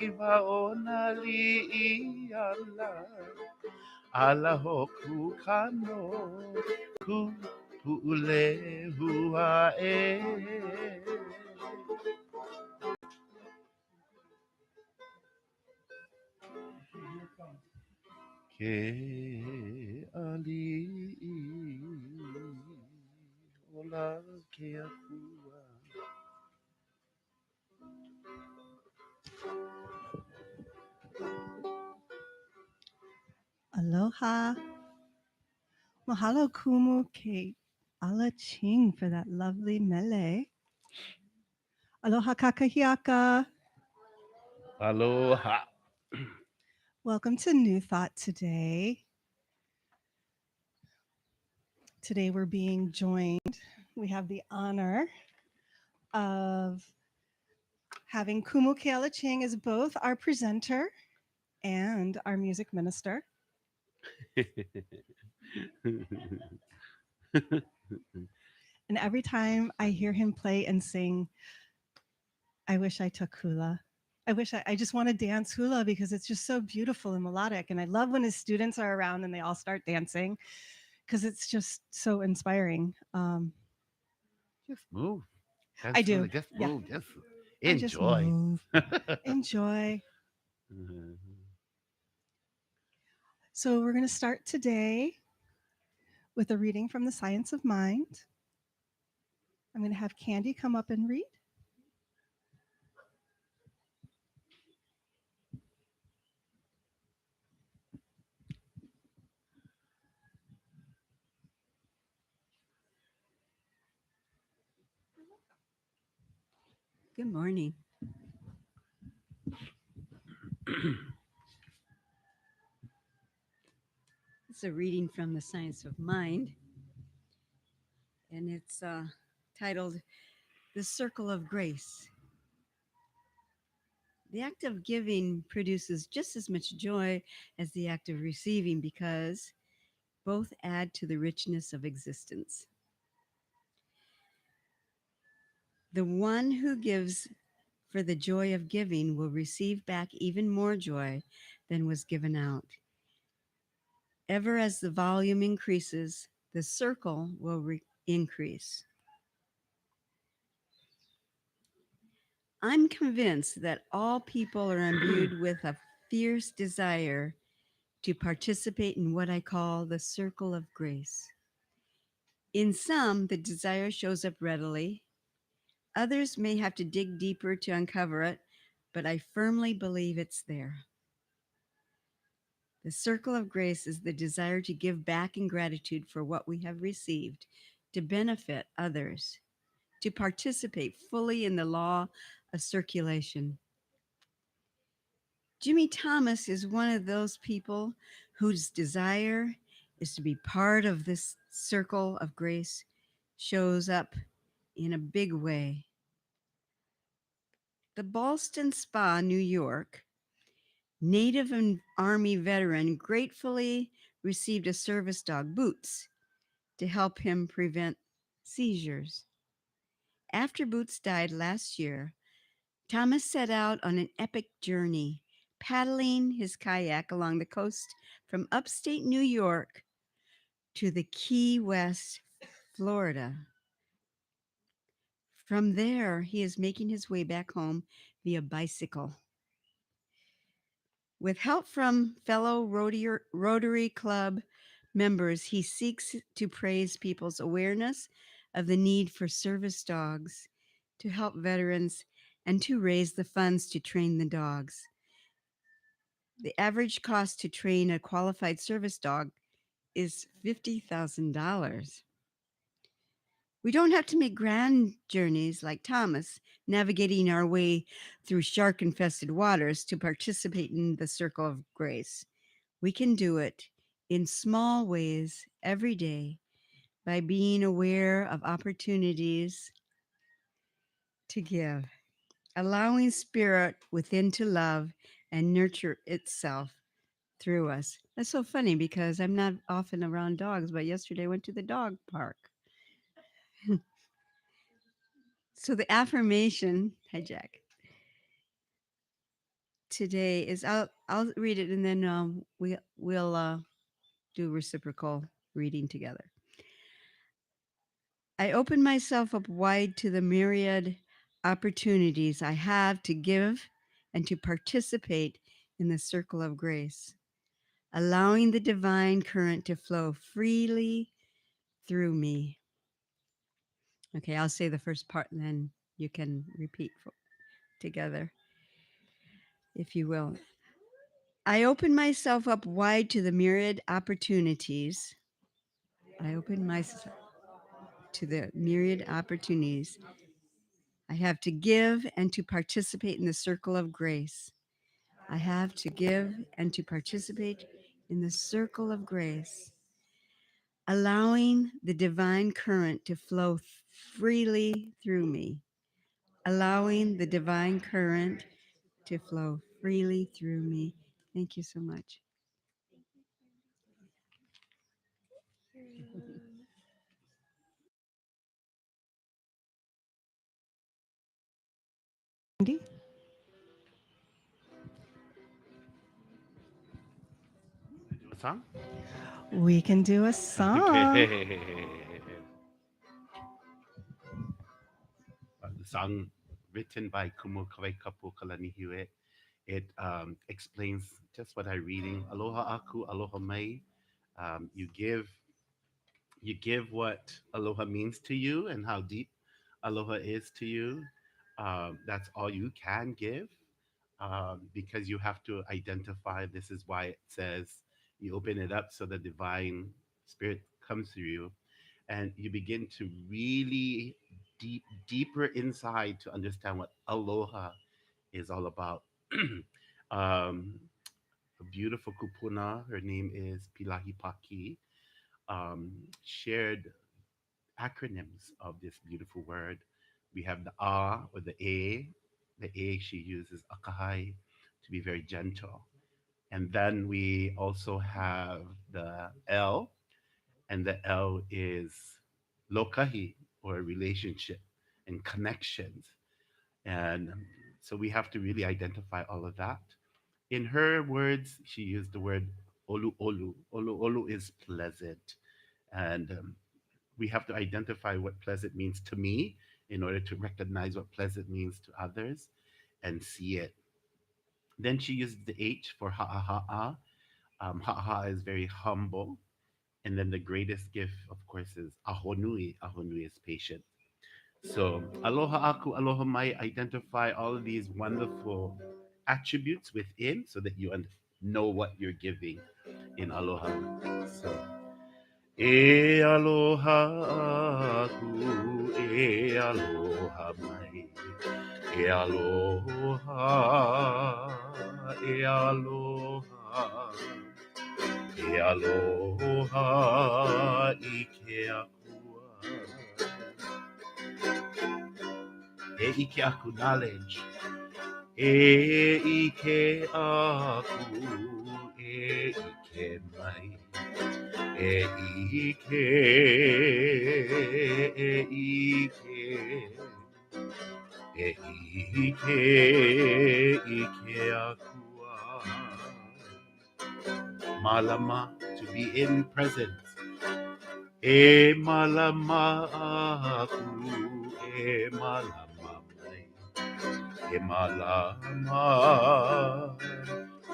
Iwa ona li'iala ala hoku kano ku pu'ule hua e ke ali'i ola ke akua. Aloha. Mahalo Kumu ke ala Ching for that lovely mele. Aloha kakahiaka. Aloha. Welcome to New Thought today. Today we're being joined. We have the honor of having Kumu Keala Ching as both our presenter and our music minister. And every time I hear him play and sing, I wish I took hula. I just want to dance hula because it's just so beautiful and melodic. And I love when his students are around and they all start dancing because it's just so inspiring. Just move. I That's do. really just Yeah. move. Just I just enjoy. move. Enjoy. So we're going to start today with a reading from the Science of Mind. I'm going to have Candy come up and read. Good morning. It's a reading from the Science of Mind, and it's titled The Circle of Grace. The act of giving produces just as much joy as the act of receiving because both add to the richness of existence. The one who gives for the joy of giving will receive back even more joy than was given out. Ever as the volume increases, the circle will increase. I'm convinced that all people are imbued with a fierce desire to participate in what I call the circle of grace. In some, the desire shows up readily. Others may have to dig deeper to uncover it, but I firmly believe it's there. The circle of grace is the desire to give back in gratitude for what we have received, to benefit others, to participate fully in the law of circulation. Jimmy Thomas is one of those people whose desire is to be part of this circle of grace, shows up in a big way. The Ballston Spa, New York, Native and Army veteran gratefully received a service dog, Boots, to help him prevent seizures. After Boots died last year, Thomas set out on an epic journey, paddling his kayak along the coast from upstate New York to the Key West, Florida. From there, he is making his way back home via bicycle. With help from fellow Rotary Club members, he seeks to praise people's awareness of the need for service dogs to help veterans and to raise the funds to train the dogs. The average cost to train a qualified service dog is $50,000. We don't have to make grand journeys like Thomas, navigating our way through shark-infested waters to participate in the circle of grace. We can do it in small ways every day by being aware of opportunities to give, allowing spirit within to love and nurture itself through us. That's so funny because I'm not often around dogs, but yesterday I went to the dog park. So the affirmation, hi Jack. today is I'll read it and then we'll do reciprocal reading together. I open myself up wide to the myriad opportunities I have to give and to participate in the circle of grace, allowing the divine current to flow freely through me. Okay, I'll say the first part and then you can repeat together, if you will. I open myself up wide to the myriad opportunities. I open myself to the myriad opportunities I have to give and to participate in the circle of grace. I have to give and to participate in the circle of grace, allowing the divine current to flow freely through me, allowing the divine current to flow freely through me. Thank you so much. Andy? Do a song? We can do a song. Okay. The song written by Kumu Kapu Kalanihiwe. It explains just what I'm reading. Aloha aku, aloha mai. You give what aloha means to you and how deep aloha is to you. That's all you can give, because you have to identify. This is why it says you open it up so the divine spirit comes through you, and you begin to really deeper inside to understand what aloha is all about. um, a beautiful kupuna, her name is Pilahi Paki, shared acronyms of this beautiful word. We have the A or the A. The A she uses akahai to be very gentle. And then we also have the L, and the L is lokahi or relationship and connections. And so we have to really identify all of that. In her words, she used the word olu olu. Olu olu is pleasant. And we have to identify what pleasant means to me in order to recognize what pleasant means to others and see it. Then she used the H for ha'aha'a. Ha'aha'a is very humble. And then the greatest gift, of course, is ahonui. Ahonui is patient. So, aloha aku, aloha mai, identify all of these wonderful attributes within so that you know what you're giving in aloha. So, e aloha aku, e aloha mai, e aloha, e aloha, e aloha i ke akua. E ike aku knowledge. E ike aku, e ike mai. E ike, e ike, e ike, ike akua. Malama, to be in presence. E malama aku, e malama mai. E malama,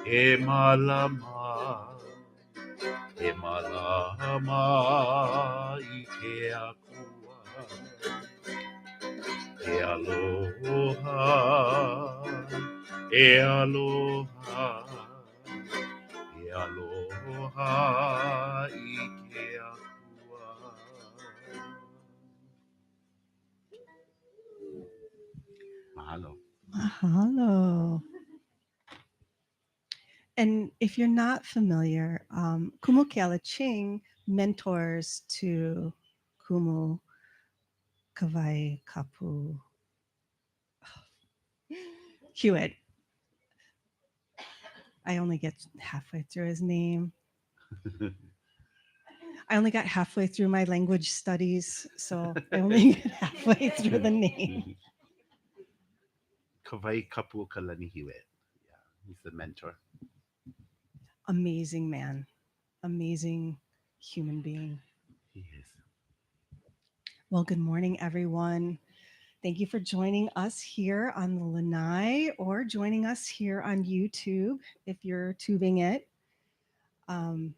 e malama, e malama ike akua. E aloha, e aloha, e aloha ike akua. Mahalo. Mahalo. And if you're not familiar, Kumu Keala Ching mentors to Kumu Kawai Kapu Hewitt. I only get halfway through his name. I only got halfway through my language studies, so I only get halfway through the name. Kawai kapu kalanihiwe. Yeah. He's the mentor. Amazing man, amazing human being. He is. Well, good morning, everyone. Thank you for joining us here on the Lanai or joining us here on YouTube if you're tubing it. Um,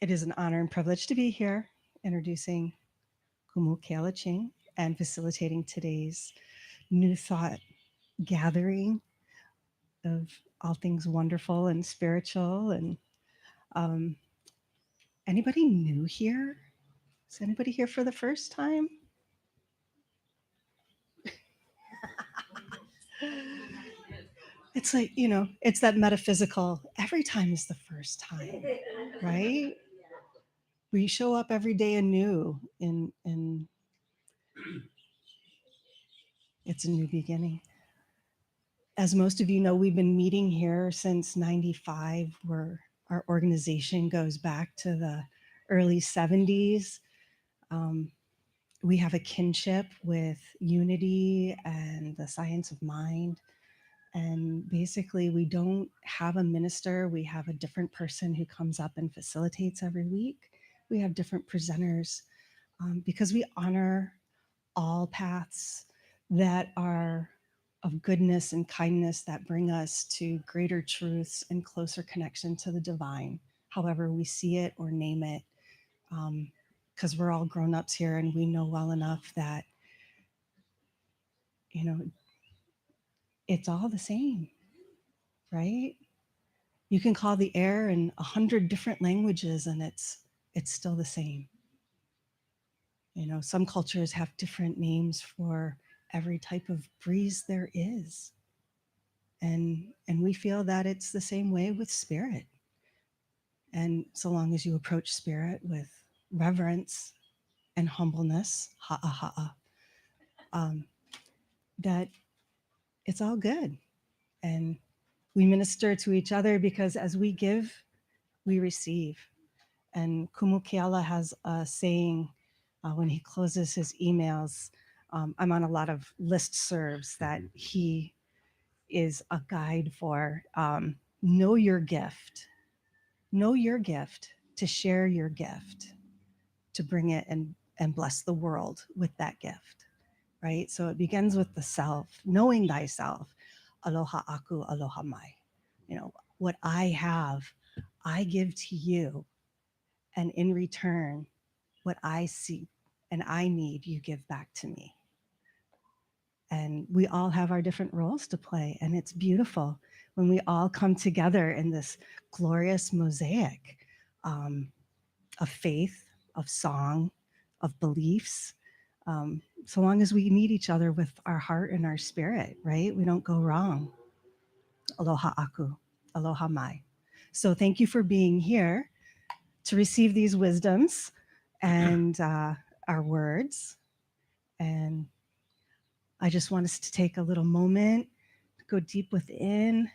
it is an honor and privilege to be here introducing Kumu Keala Ching and facilitating today's New Thought gathering of all things wonderful and spiritual. And um, anybody new here? Is anybody here for the first time? It's like, it's that metaphysical, every time is the first time, right? We show up every day anew in it's a new beginning. As most of you know, we've been meeting here since 95, where our organization goes back to the early 70s. Um, we have a kinship with unity and the science of mind. And basically, we don't have a minister. We have a different person who comes up and facilitates every week. We have different presenters because we honor all paths that are of goodness and kindness that bring us to greater truths and closer connection to the divine, however we see it or name it. Because we're all grown ups here and we know well enough that, you know, it's all the same, right? You can call the air in 100 different languages and it's still the same. Some cultures have different names for every type of breeze there is. And we feel that it's the same way with spirit. And so long as you approach spirit with reverence and humbleness, ha'a ha'a, um, that it's all good. And we minister to each other because as we give, we receive. And Kumu Keala has a saying when he closes his emails. I'm on a lot of list serves that Mhm. he is a guide for. Know your gift. Know your gift, to share your gift, to bring it and bless the world with that gift, right? So it begins with the self, knowing thyself. Aloha aku, aloha mai. What I have, I give to you. And in return, what I see and I need, you give back to me. And we all have our different roles to play. And it's beautiful when we all come together in this glorious mosaic um, of faith, of song, of beliefs. So long as we meet each other with our heart and our spirit, right? We don't go wrong. Aloha aku, aloha mai. So thank you for being here to receive these wisdoms and our words. And I just want us to take a little moment, go deep within,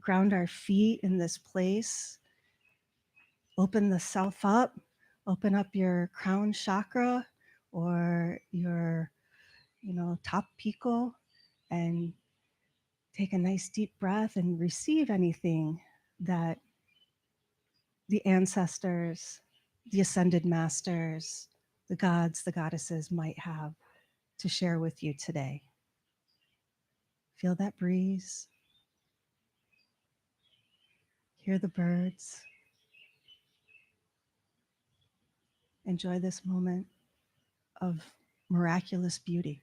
ground our feet in this place, open the self up, open up your crown chakra or your, top pico, and take a nice deep breath and receive anything that the ancestors, the ascended masters, the gods, the goddesses might have to share with you today. Feel that breeze, hear the birds, enjoy this moment of miraculous beauty.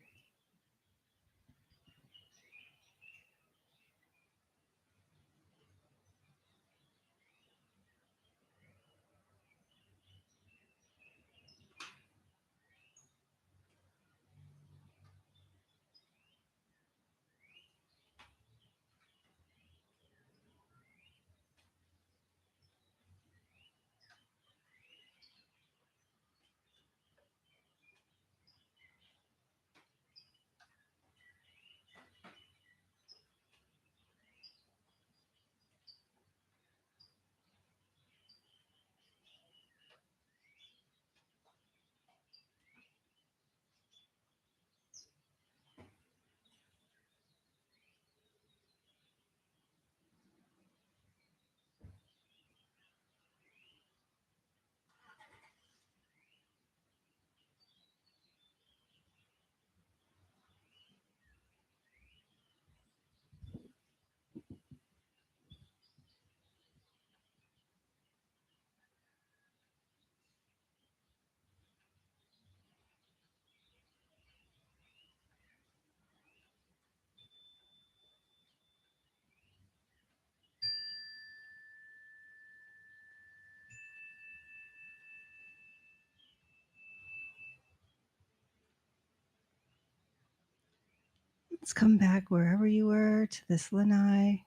Let's come back wherever you were to this lanai.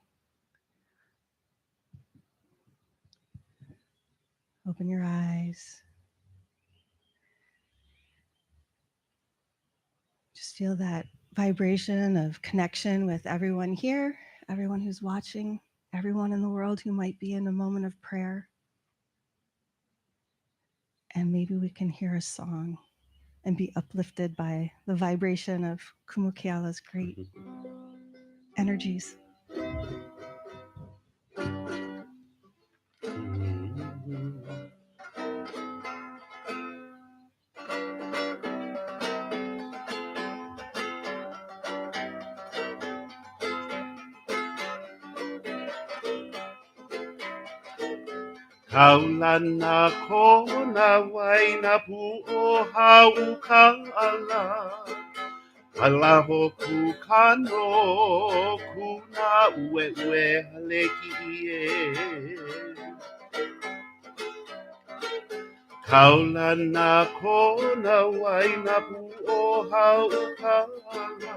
Open your eyes. Just feel that vibration of connection with everyone here, everyone who's watching, everyone in the world who might be in a moment of prayer. And maybe we can hear a song and be uplifted by the vibration of Kumu Keala's great energies. Kaulana kona waina pu o hau kaala. Alahoku kano kuna ue ue haleki ie. Kaulana kona waina pu o hau kaala.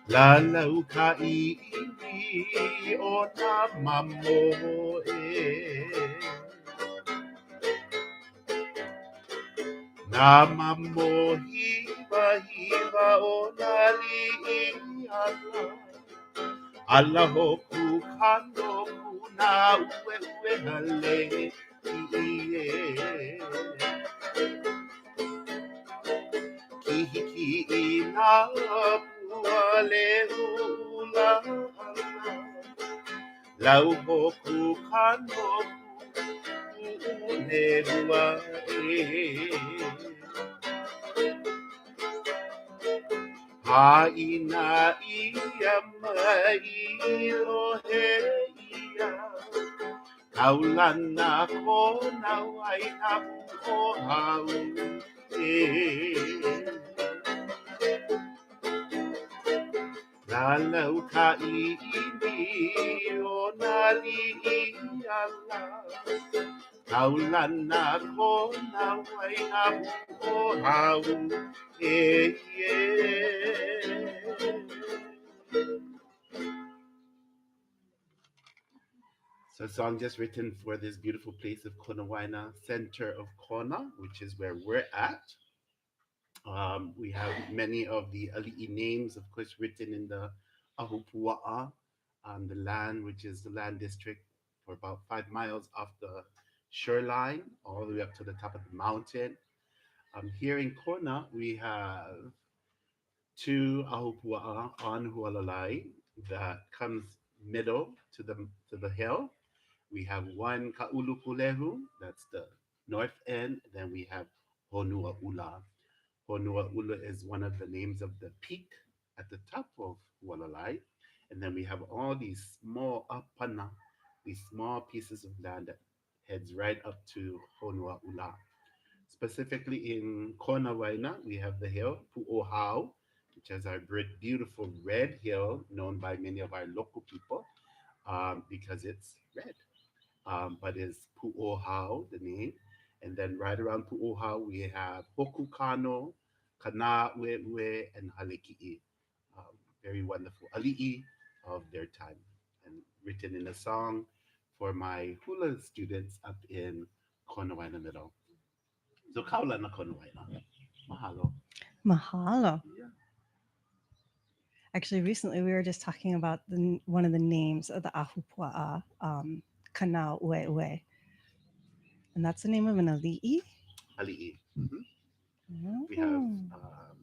Lala uka iwi o na mamo e. Nama mohiba hiba o nali ala. Ala hoku kano kuna ue ue hale iye. Kihiki ina pua le ula ala. Lau hoku kano une hua e. Haina ia mai lohe ia. Kaulana kona waina o hau e. Lalau ka iwi o nali ala. Kaulana kona waina o hau e. So a song just written for this beautiful place of Konawaina, center of Kona, which is where we're at. We have many of the Ali'i names, of course, written in the Ahupua'a, the land, which is the land district for about 5 miles off the shoreline, all the way up to the top of the mountain. Here in Kona, we have two Ahupua'a on Hualalai that comes middle to the hill. We have one Ka'ulupulehu, that's the north end. Then we have Honua Ula. Honua Ula is one of the names of the peak at the top of Walalai. And then we have all these small apana, these small pieces of land that heads right up to Honua Ula. Specifically in Kona Waina, we have the hill Pu'ohau, which is our beautiful red hill known by many of our local people because it's red. But is Pu'ohau, the name. And then right around Pu'ohau, we have Hokukano, Kana'we'we, and Haleki'i. Very wonderful ali'i of their time and written in a song for my hula students up in Konawaina Middle. So kaula na Konawaina. Mahalo. Mahalo. Yeah. Actually, recently we were just talking about one of the names of the Ahupua'a, Kanau Ue'ue. And that's the name of an ali'i? Ali'i. Mhm. We have Oh.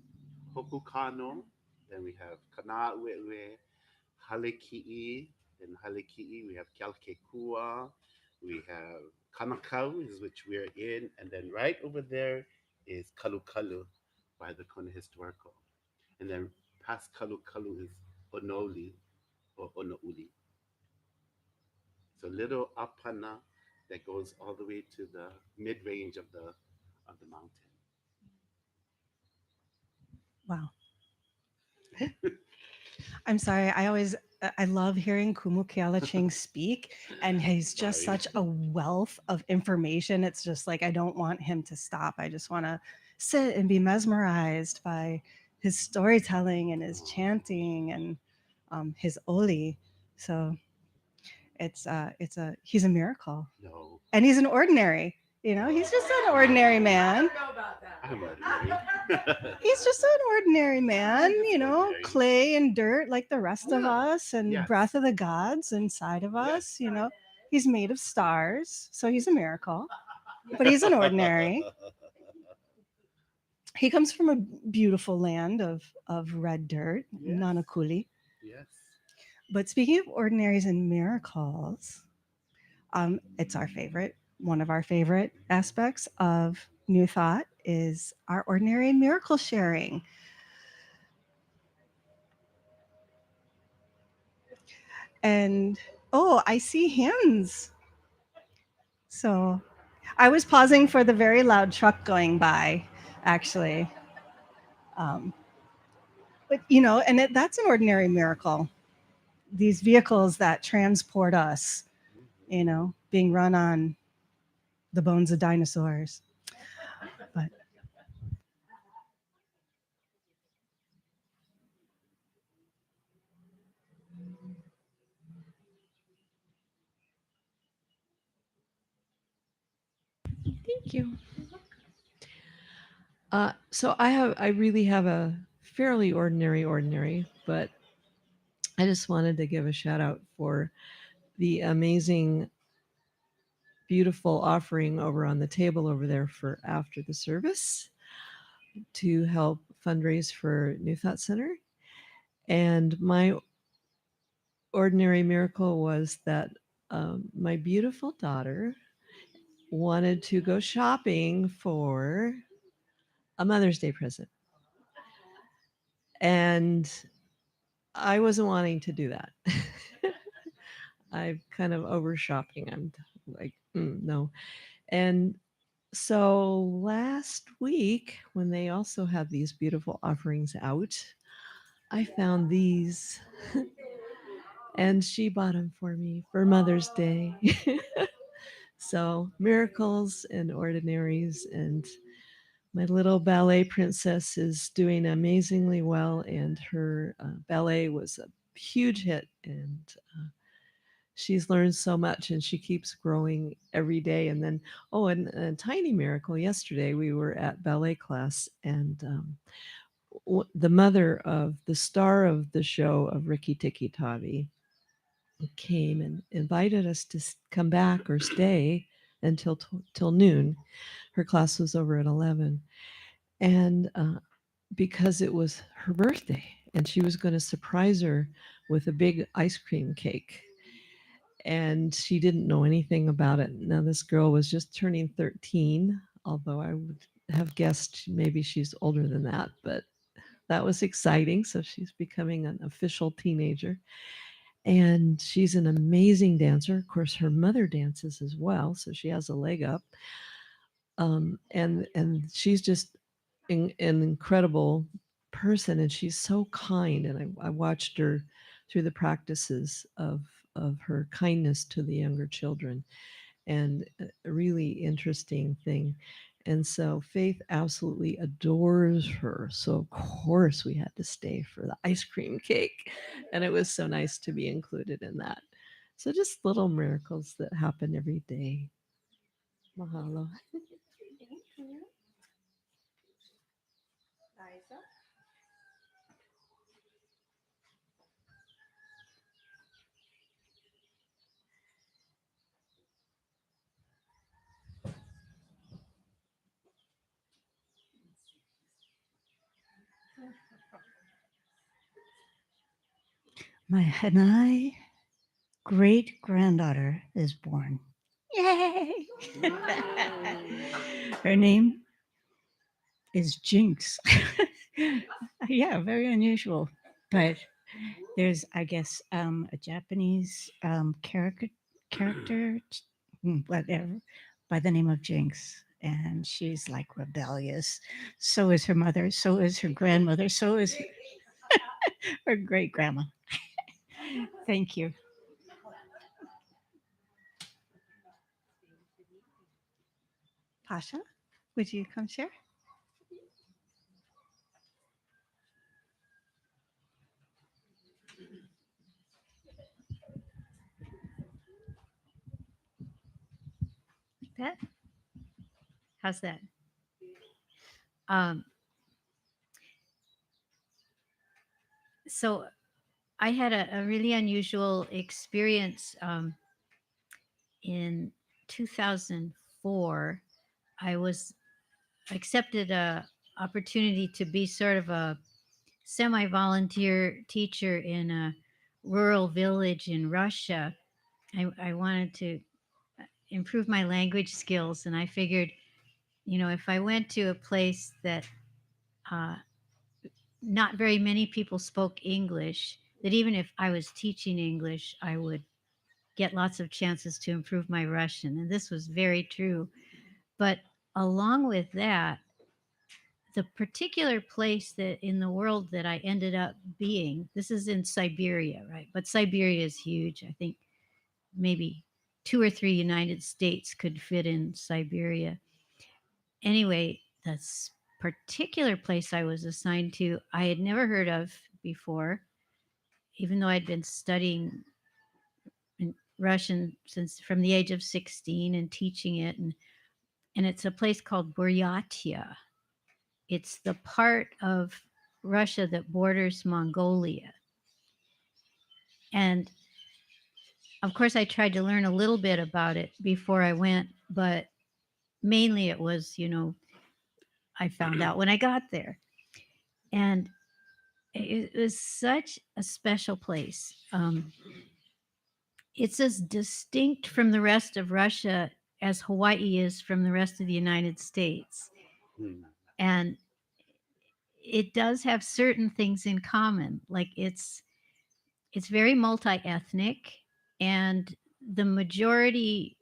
Hokukano, then we have Kana'we'we, Haleki'i. In Haleki'i, we have Kalkekua. We have Kanakau, is which we're in. And then right over there is Kalukalu by the Kona Historical. And then past Kalukalu is Onoli or Onouli. So little apana that goes all the way to the mid range of the mountain. Wow. I'm sorry. I love hearing Kumu Keala Ching speak, and he's just Sorry. such a wealth of information. It's just like I don't want him to stop. I just want to sit and be mesmerized by his storytelling and his Oh, chanting and his oli. So it's a he's a miracle, no, and he's an ordinary. He's just an ordinary man. I'm ordinary. He's just an ordinary I'm man, just ordinary. clay and dirt like the rest of Yeah. us, and Yes. breath of the gods inside of Yes. us. He's made of stars, so he's a miracle, but he's an ordinary. He comes from a beautiful land of red dirt, Yes. Nanakuli. Yes. But speaking of ordinaries and miracles, it's our favorite. One of our favorite aspects of New Thought is our ordinary and miracle sharing. And oh, I see hands. So I was pausing for the very loud truck going by, actually. Um, but that's an ordinary miracle. These vehicles that transport us, being run on the bones of dinosaurs. But Thank you. I really have a fairly ordinary, but I just wanted to give a shout out for the amazing, beautiful offering over on the table over there for after the service to help fundraise for New Thought Center. And my ordinary miracle was that my beautiful daughter wanted to go shopping for a Mother's Day present. And I wasn't wanting to do that. I'm kind of over shopping. I'm like, no. And so last week, when they also had these beautiful offerings out, I found these and she bought them for me for Mother's Day. So miracles and ordinaries, and my little ballet princess is doing amazingly well, and her ballet was a huge hit, and she's learned so much, and she keeps growing every day. And then, oh, and a tiny miracle yesterday, we were at ballet class, and the mother of the star of the show of Ricky Tikki Tavi came and invited us to come back or stay until till noon. Her class was over at 11, and because it was her birthday, and she was going to surprise her with a big ice cream cake, and she didn't know anything about it. Now this girl was just turning 13, although I would have guessed maybe she's older than that, but that was exciting. So she's becoming an official teenager, and she's an amazing dancer. Of course, her mother dances as well, so she has a leg up. And she's just an incredible person, and she's so kind. And I watched her through the practices of her kindness to the younger children, and a really interesting thing. And so Faith absolutely adores her. So of course we had to stay for the ice cream cake. And it was so nice to be included in that. So just little miracles that happen every day. Mahalo. My Hanai great granddaughter is born. Yay! Her name is Jinx. Yeah, very unusual. But there's, I guess, a Japanese character, whatever, by the name of Jinx. And she's like rebellious. So is her mother. So is her grandmother. So is her great grandma. Thank you. Pasha, would you come share? that? How's that? Um, so I had a really unusual experience in 2004. I was accepted a opportunity to be sort of a semi-volunteer teacher in a rural village in Russia. I wanted to improve my language skills, and I figured, if I went to a place that uh, not very many people spoke English, that even if I was teaching English, I would get lots of chances to improve my Russian. And this was very true. But along with that, the particular place that in the world that I ended up being, this is in Siberia, right? But Siberia is huge. I think maybe two or three United States could fit in Siberia. Anyway, this particular place I was assigned to, I had never heard of before, even though I'd been studying Russian since from the age of 16 and teaching it. And it's a place called Buryatia. It's the part of Russia that borders Mongolia. And of course, I tried to learn a little bit about it before I went, but mainly it was, I found out when I got there. And it was such a special place. It's as distinct from the rest of Russia as Hawaii is from the rest of the United States. Hmm. And it does have certain things in common. Like it's very multi-ethnic, and the majority,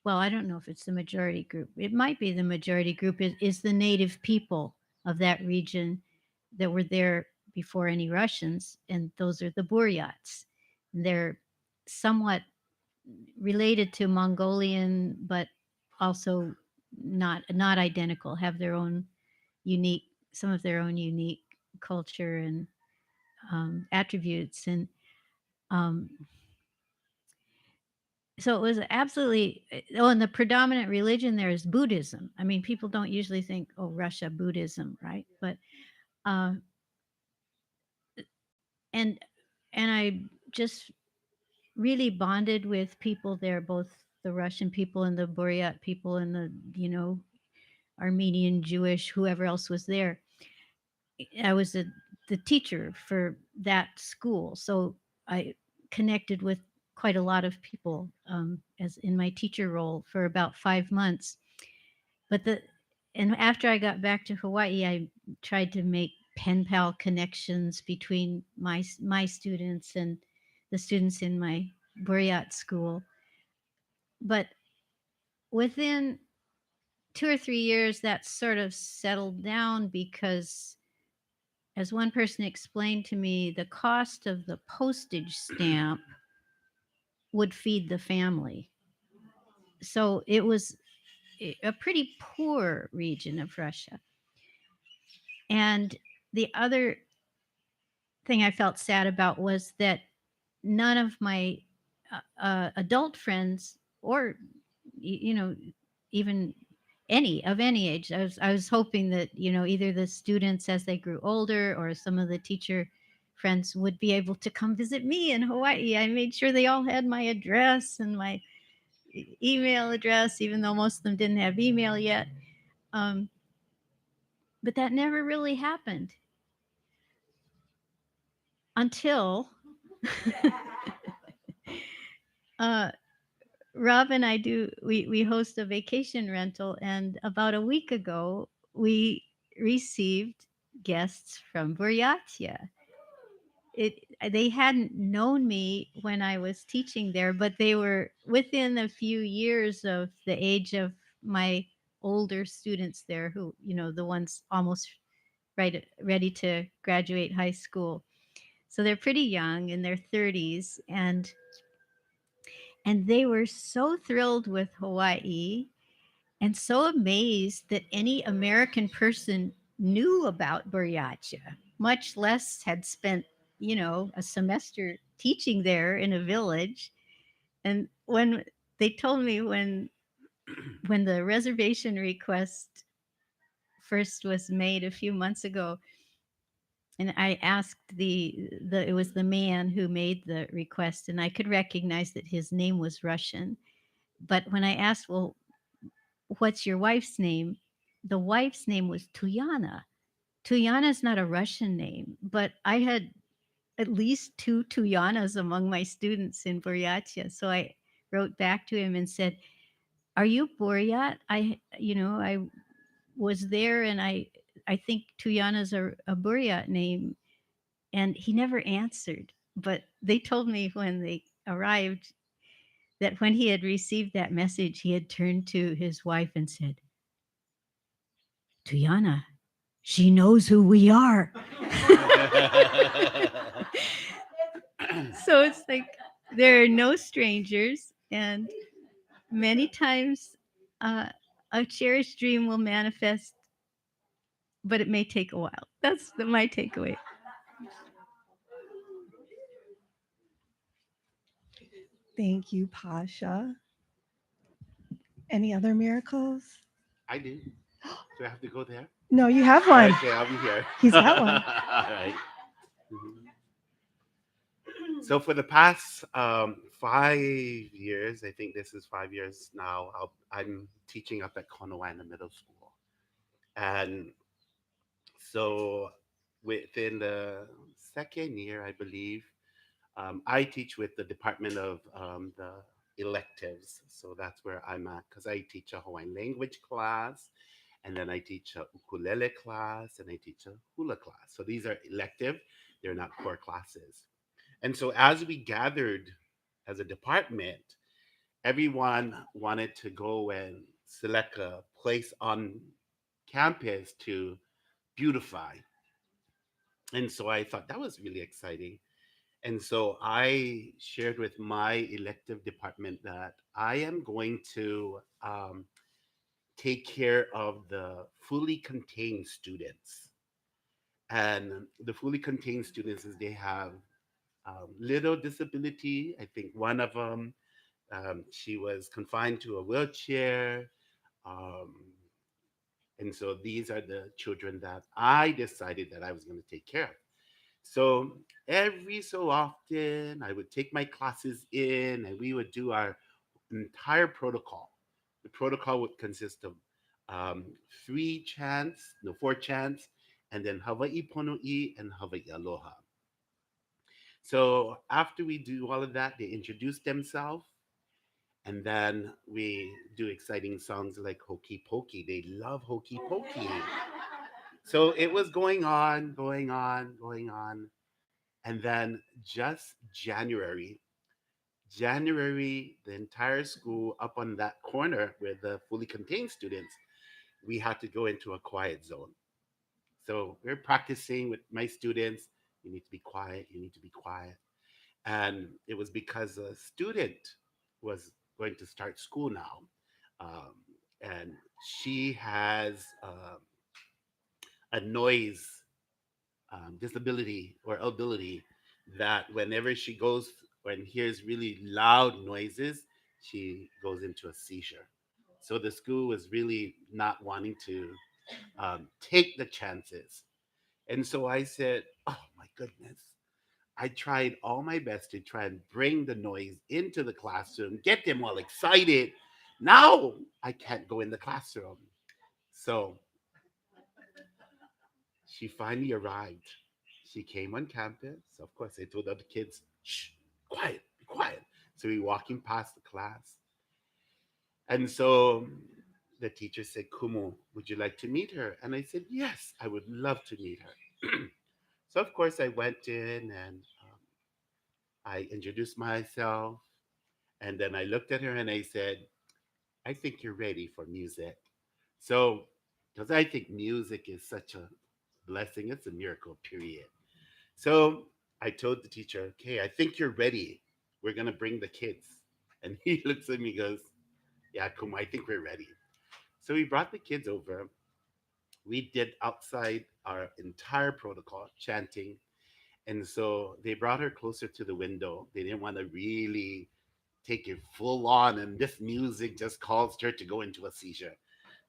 well, I don't know if it's the majority group. It might be the majority group is the native people of that region that were there before any Russians, and those are the Buryats. They're somewhat related to Mongolian, but also not identical. Have their own unique, some of their own unique culture and attributes, and um, so it was absolutely. Oh, and the predominant religion there is Buddhism. I mean, people don't usually think, oh, Russia, Buddhism, right? But uh, and and I just really bonded with people there, both the Russian people and the Buryat people and the Armenian, Jewish, whoever else was there. I was the teacher for that school, so I connected with quite a lot of people as in my teacher role for about 5 months. But and after I got back to Hawaii, I tried to make pen pal connections between my students and the students in my Buryat school. But within 2 or 3 years, that sort of settled down because, as one person explained to me, the cost of the postage stamp would feed the family. So it was a pretty poor region of Russia. And the other thing I felt sad about was that none of my adult friends, or even any age, I was hoping that either the students as they grew older or some of the teacher friends would be able to come visit me in Hawaii. I made sure they all had my address and my email address, even though most of them didn't have email yet. um, but that never really happened until uh, Rob and I we host a vacation rental, and about a week ago we received guests from Buryatia. It They hadn't known me when I was teaching there, but they were within a few years of the age of my older students there, who the ones almost ready to graduate high school. So they're pretty young, in their 30s, and they were so thrilled with Hawaii and so amazed that any American person knew about Buryatia, much less had spent, a semester teaching there in a village. And when they told me, when when the reservation request first was made a few months ago, and I asked the it was the man who made the request, and I could recognize that his name was Russian. But when I asked, well, what's your wife's name? The wife's name was Tuyana. Tuyana is not a Russian name, but I had at least two Tuyanas among my students in Buryatia. So I wrote back to him and said, "Are you Buryat? I was there, and I think Tuyana's a Buryat name." And he never answered. But they told me when they arrived that when he had received that message, he had turned to his wife and said, "Tuyana, she knows who we are." So it's like there are no strangers, and many times uh, a cherished dream will manifest, but it may take a while. That's my takeaway. Thank you, Pasha. Any other miracles? I do. Do I have to go there? No, you have one. Okay, I'll be here. He's got one. All right. Mhm. So for the past 5 years, I think this is 5 years now, I'm teaching up at Konowana Middle School. And so within the second year, I believe, I teach with the Department of the electives. So that's where I'm at because I teach a Hawaiian language class, and then I teach a ukulele class, and I teach a hula class. So these are elective, they're not core classes. And so as we gathered as a department, everyone wanted to go and select a place on campus to beautify. And so I thought that was really exciting. And so I shared with my elective department that I am going to take care of the fully contained students. And the fully contained students is they have little disability. I think one of them, she was confined to a wheelchair. Um, and so these are the children that I decided that I was going to take care of. So every so often, I would take my classes in and we would do our entire protocol. The protocol would consist of um, three chants, no, four chants, and then Hawaii Pono'i and Hawaii Aloha. So after we do all of that, they introduce themselves, and then we do exciting songs like Hokey Pokey. They love Hokey Pokey. So it was going on, going on, going on. And then just January, the entire school up on that corner where the fully contained students, we had to go into a quiet zone. So we're practicing with my students. You need to be quiet. You need to be quiet. And it was because a student was going to start school now. Um, and she has a noise disability or ability that whenever she goes and hears really loud noises, she goes into a seizure. So the school was really not wanting to take the chances. And so I said, oh my goodness. I tried all my best to try and bring the noise into the classroom, get them all excited. Now I can't go in the classroom. So she finally arrived. She came on campus. Of course, I told the other kids, shh, quiet, be quiet. So we walking past the class. And so the teacher said, Kumu, would you like to meet her? And I said, yes, I would love to meet her. So, of course, I went in and I introduced myself. And then I looked at her and I said, I think you're ready for music. So, because I think music is such a blessing, it's a miracle, period. So I told the teacher, okay, I think you're ready. We're going to bring the kids. And he looks at me and goes, yeah, Kuma, I think we're ready. So we brought the kids over. We did outside our entire protocol, chanting. And so they brought her closer to the window. They didn't want to really take it full on, and this music just caused her to go into a seizure.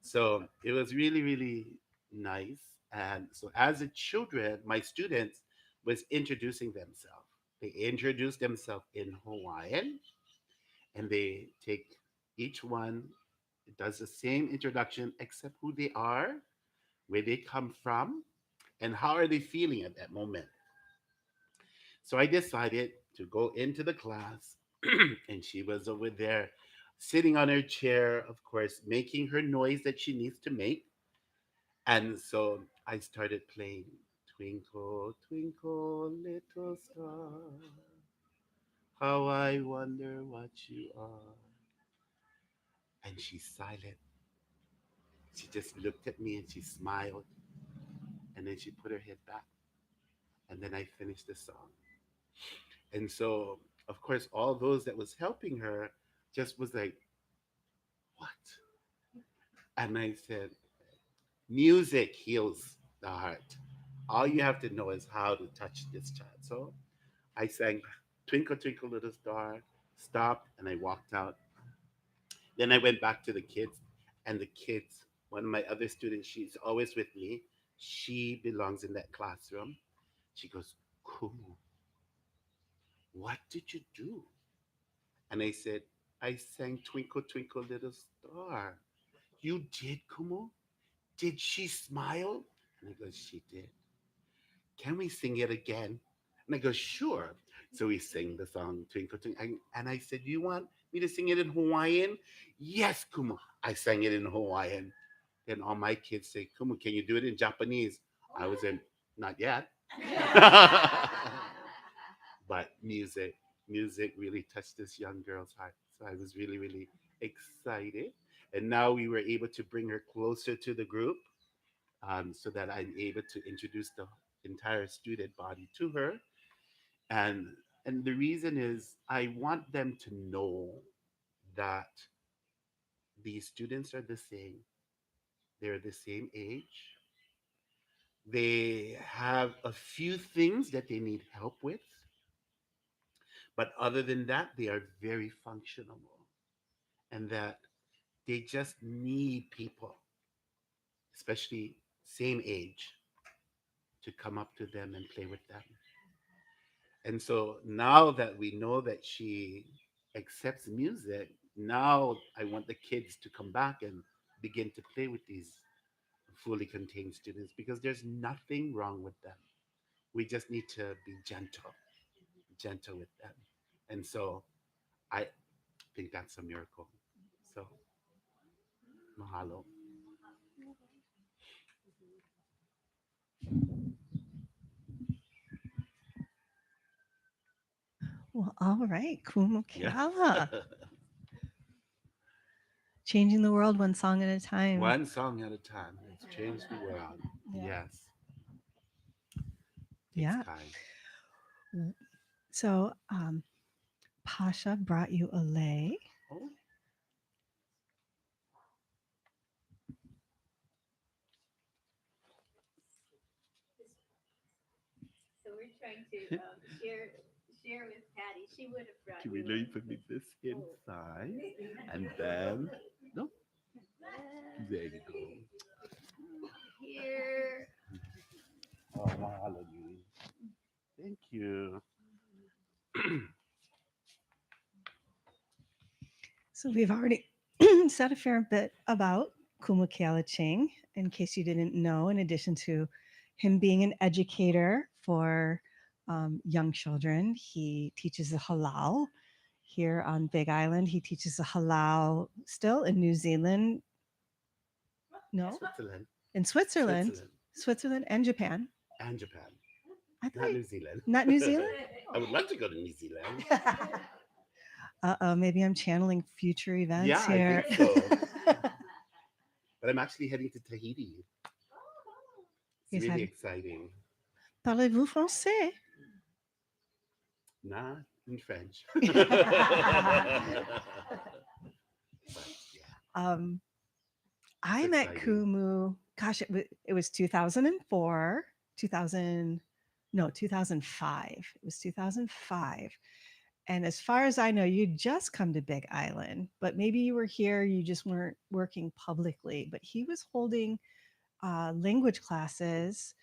So it was really, really nice. And so as the children, my students, was introducing themselves. They introduced themselves in Hawaiian, and they take each one does the same introduction except who they are, where they come from, and how are they feeling at that moment. So I decided to go into the class, and she was over there sitting on her chair, of course, making her noise that she needs to make. And so I started playing Twinkle, Twinkle, Little Star, how I wonder what you are. And she's silent. She just looked at me and she smiled. And then she put her head back. And then I finished the song. And so, of course, all those that was helping her just was like, what? And I said, music heals the heart. All you have to know is how to touch this child. So I sang Twinkle, Twinkle, Little Star, stopped, and I walked out. Then I went back to the kids, and the kids, one of my other students, she's always with me. She belongs in that classroom. She goes, Kumu, what did you do? And I said, I sang Twinkle, Twinkle, Little Star. You did, Kumu? Did she smile? And he goes, she did. Can we sing it again? And I go, sure. So we sing the song Twinkle Twinkle. And I said, you want me to sing it in Hawaiian? Yes, Kumu. I sang it in Hawaiian. Then all my kids say, Kumu, can you do it in Japanese? I was in, not yet. But music really touched this young girl's heart. So I was really, really excited. And now we were able to bring her closer to the group, so that I'm able to introduce the entire student body to her. And and the reason is I want them to know that these students are the same. They're the same age. They have a few things that they need help with, but other than that, they are very functional, and that they just need people, especially same age, to come up to them and play with them. And so now that we know that she accepts music, now I want the kids to come back and begin to play with these fully contained students, because there's nothing wrong with them. We just need to be gentle with them. And so I think that's a miracle. So mahalo. Well, all right, Kumu Yeah. Keala, changing the world one song at a time. One song at a time. Let's change the world. Yeah. Yes. Takes Yeah. time. So, Pasha brought you a lei. Oh, So we're trying to share with Patty. She would have brought can we you learn one. to put this inside? And then, no, there you go. Here. Oh, mahalo, Yui. Thank you. So we've already said a fair bit about Kumu Keala Ching. In case you didn't know, in addition to him being an educator for young children, he teaches the halal here on Big Island. He teaches the halal still in New Zealand. No, Switzerland. in Switzerland, Switzerland Switzerland and Japan. and Japan. I thought Not New Zealand. not New Zealand. I would love to go to New Zealand. Maybe I'm channeling future events Yeah, I here. think so. But I'm actually heading to Tahiti. He's It's really heading. exciting. Parlez-vous français? Nah, in French. But yeah, um, I it's met exciting. Kumu. Gosh, it was 2004, 2000, no, 2005. It was 2005, And as far as I know, you just come to Big Island, but maybe you were here, you just weren't working publicly. But he was holding language classes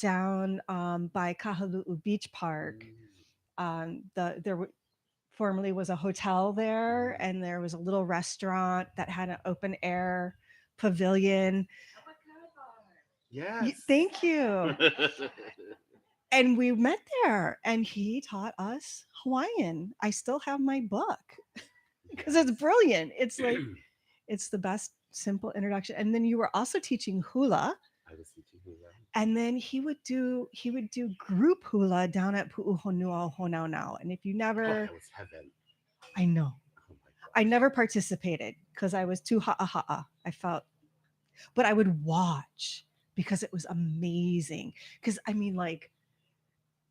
down by Kahaluu Beach Park. Mm. Formerly was a hotel there, Mhm. and there was a little restaurant that had an open air pavilion. Yes. Thank you. And we met there, and he taught us Hawaiian. I still have my book because it's Yes. brilliant. It's like it's the best simple introduction. And then you were also teaching hula, I was teaching hula. and then he would do group hula down at Pu'uhonua Honau now. And if you Oh, never, that was heaven. I know, Oh my I gosh. never participated because I was too ha'a ha'a. I felt, but I would watch because it was amazing. Because I mean, like,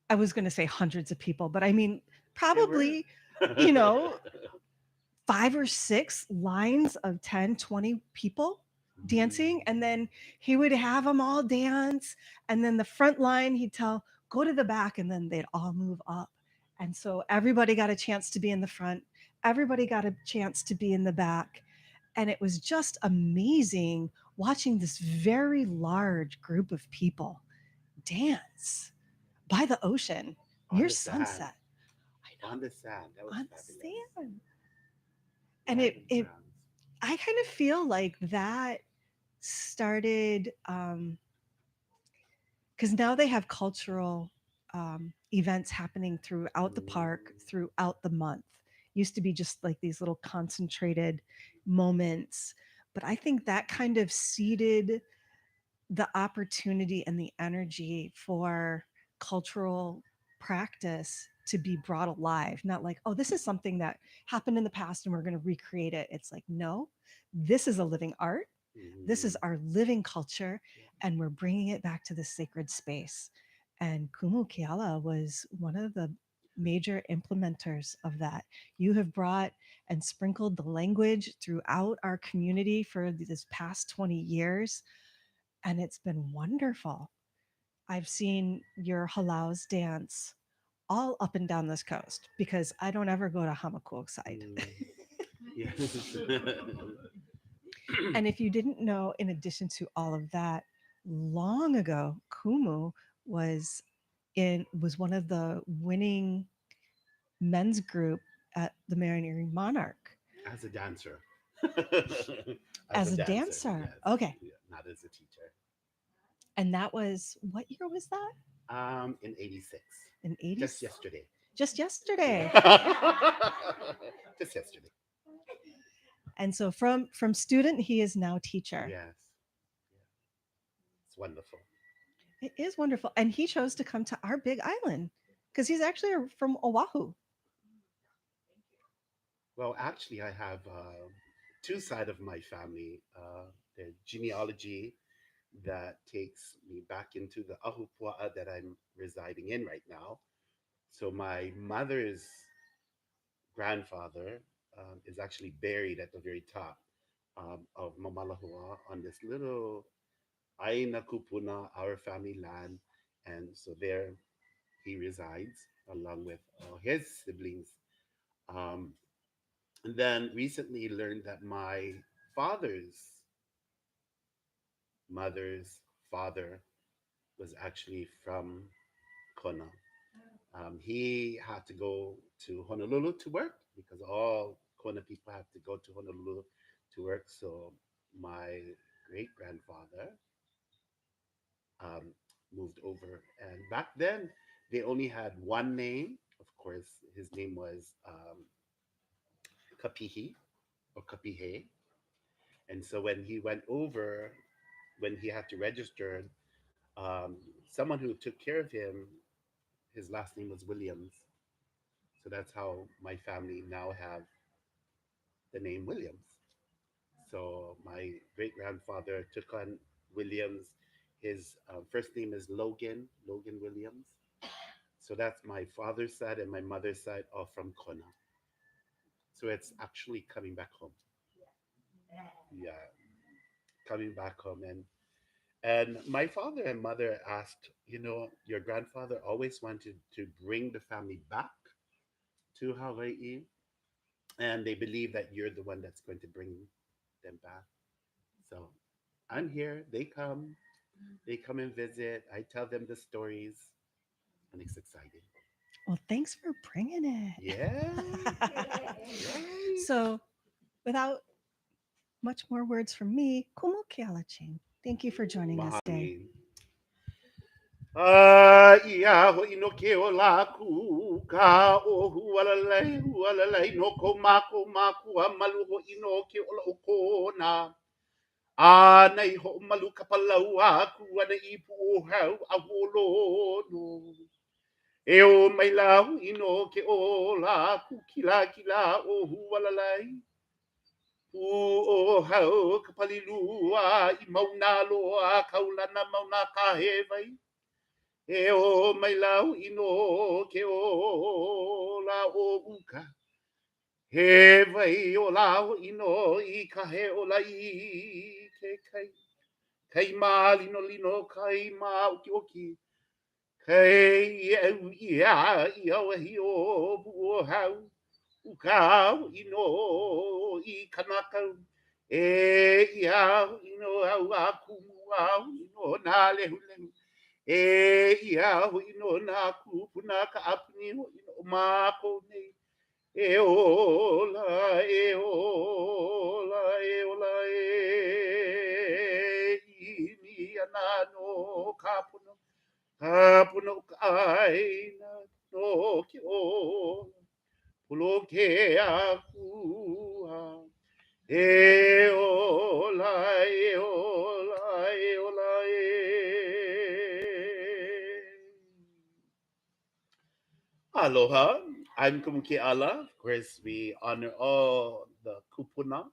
I was going to say hundreds of people, but I mean, There were. probably, you know, 5 or 6 lines of 10, 20 people dancing. And then he would have them all dance. And then the front line, he'd tell, go to the back. And then they'd all move up. And so everybody got a chance to be in the front. Everybody got a chance to be in the back. And it was just amazing watching this very large group of people dance by the ocean On near the sand. sunset. I On the sand. That know, was on the fabulous. sand. And Right it in it France. I kind of feel like that started because now they have cultural events happening throughout the park Mm. throughout the month. Used to be just like these little concentrated moments, but I think that kind of seeded the opportunity and the energy for cultural practice to be brought alive. Not like, oh, this is something that happened in the past and we're going to recreate it. It's like, no, this is a living art. This is Mm. our living culture, and we're bringing it back to the sacred space. And Kumu Keala was one of the major implementers of that. You have brought and sprinkled the language throughout our community for this past 20 years, and it's been wonderful. I've seen your halaus dance all up and down this coast because I don't ever go to Hamakua side. Mm. Yes. And if you didn't know, in addition to all of that, long ago, Kumu was was one of the winning men's group at the Marinering Monarch As a dancer. As a as a dancer, dancer. yes. Okay. Yeah, not as a teacher. And that was, what year was that? In 86. In Just 80s? yesterday. Just yesterday. Yeah. Just yesterday. And so from student, he is now teacher. Yes. Yeah. It's wonderful. It is wonderful. And he chose to come to our big island because he's actually from Oahu. Well, actually, I have two side of my family. The genealogy that takes me back into the Ahupua'a that I'm residing in right now. So my mother's grandfather is actually buried at the very top of Mamalahua on this little Aina Kupuna, our family land. And so there he resides along with his siblings. Um, and then recently learned that my father's mother's father was actually from Kona. He had to go to Honolulu to work because all Kona people have to go to Honolulu to work. So my great grandfather um, moved over, and back then they only had one name. Of course, his name was Kapihi or Kapihe. And so when he went over, when he had to register, someone who took care of him, his last name was Williams. So that's how my family now have the name Williams. So my great grandfather took on Williams. His first name is Logan, Logan Williams. So that's my father's side, and my mother's side are from Kona. So it's actually coming back home. Yeah, coming back home. And my father and mother asked, your grandfather always wanted to bring the family back to Hawaii, and they believe that you're the one that's going to bring them back. So I'm here. They come and visit. I tell them the stories, and it's exciting. Well, thanks for bringing it. Yeah, right. So, without much more words from me, Kumu Keala Ching. Thank you for joining us today. Mahali. Ia ho ino ke o la ku ka o hualalai no ko maku a malu ho ino ke o la o kona. A nei ho malu ka palau a ku ana i pu o hau a holo no. E o mai lau ino ke o la ku kila o hualalai. Pu o hau ka palilua i mauna loa kaulana mauna ka he vai. E o mai lau ino ke o la o uka. He vai o lau ino i ka he o la i ke kai. Kai mā lino kai mā uki oki. Kai e au i au hi o pu o hau. Uka au ino i kanakau. E i au ino au a kumu au ino nā lehu lehu. E ia ho ino nā kupuna ka apuni ho ino māko nei. E ola, e ola, e ola, e imi ana no kapuno. Kapuno ka aina no ke ola. Pulo ke akua. E ola, e ola, e ola, Aloha, I'm Kumu Keala. Of course, we honor all the kupuna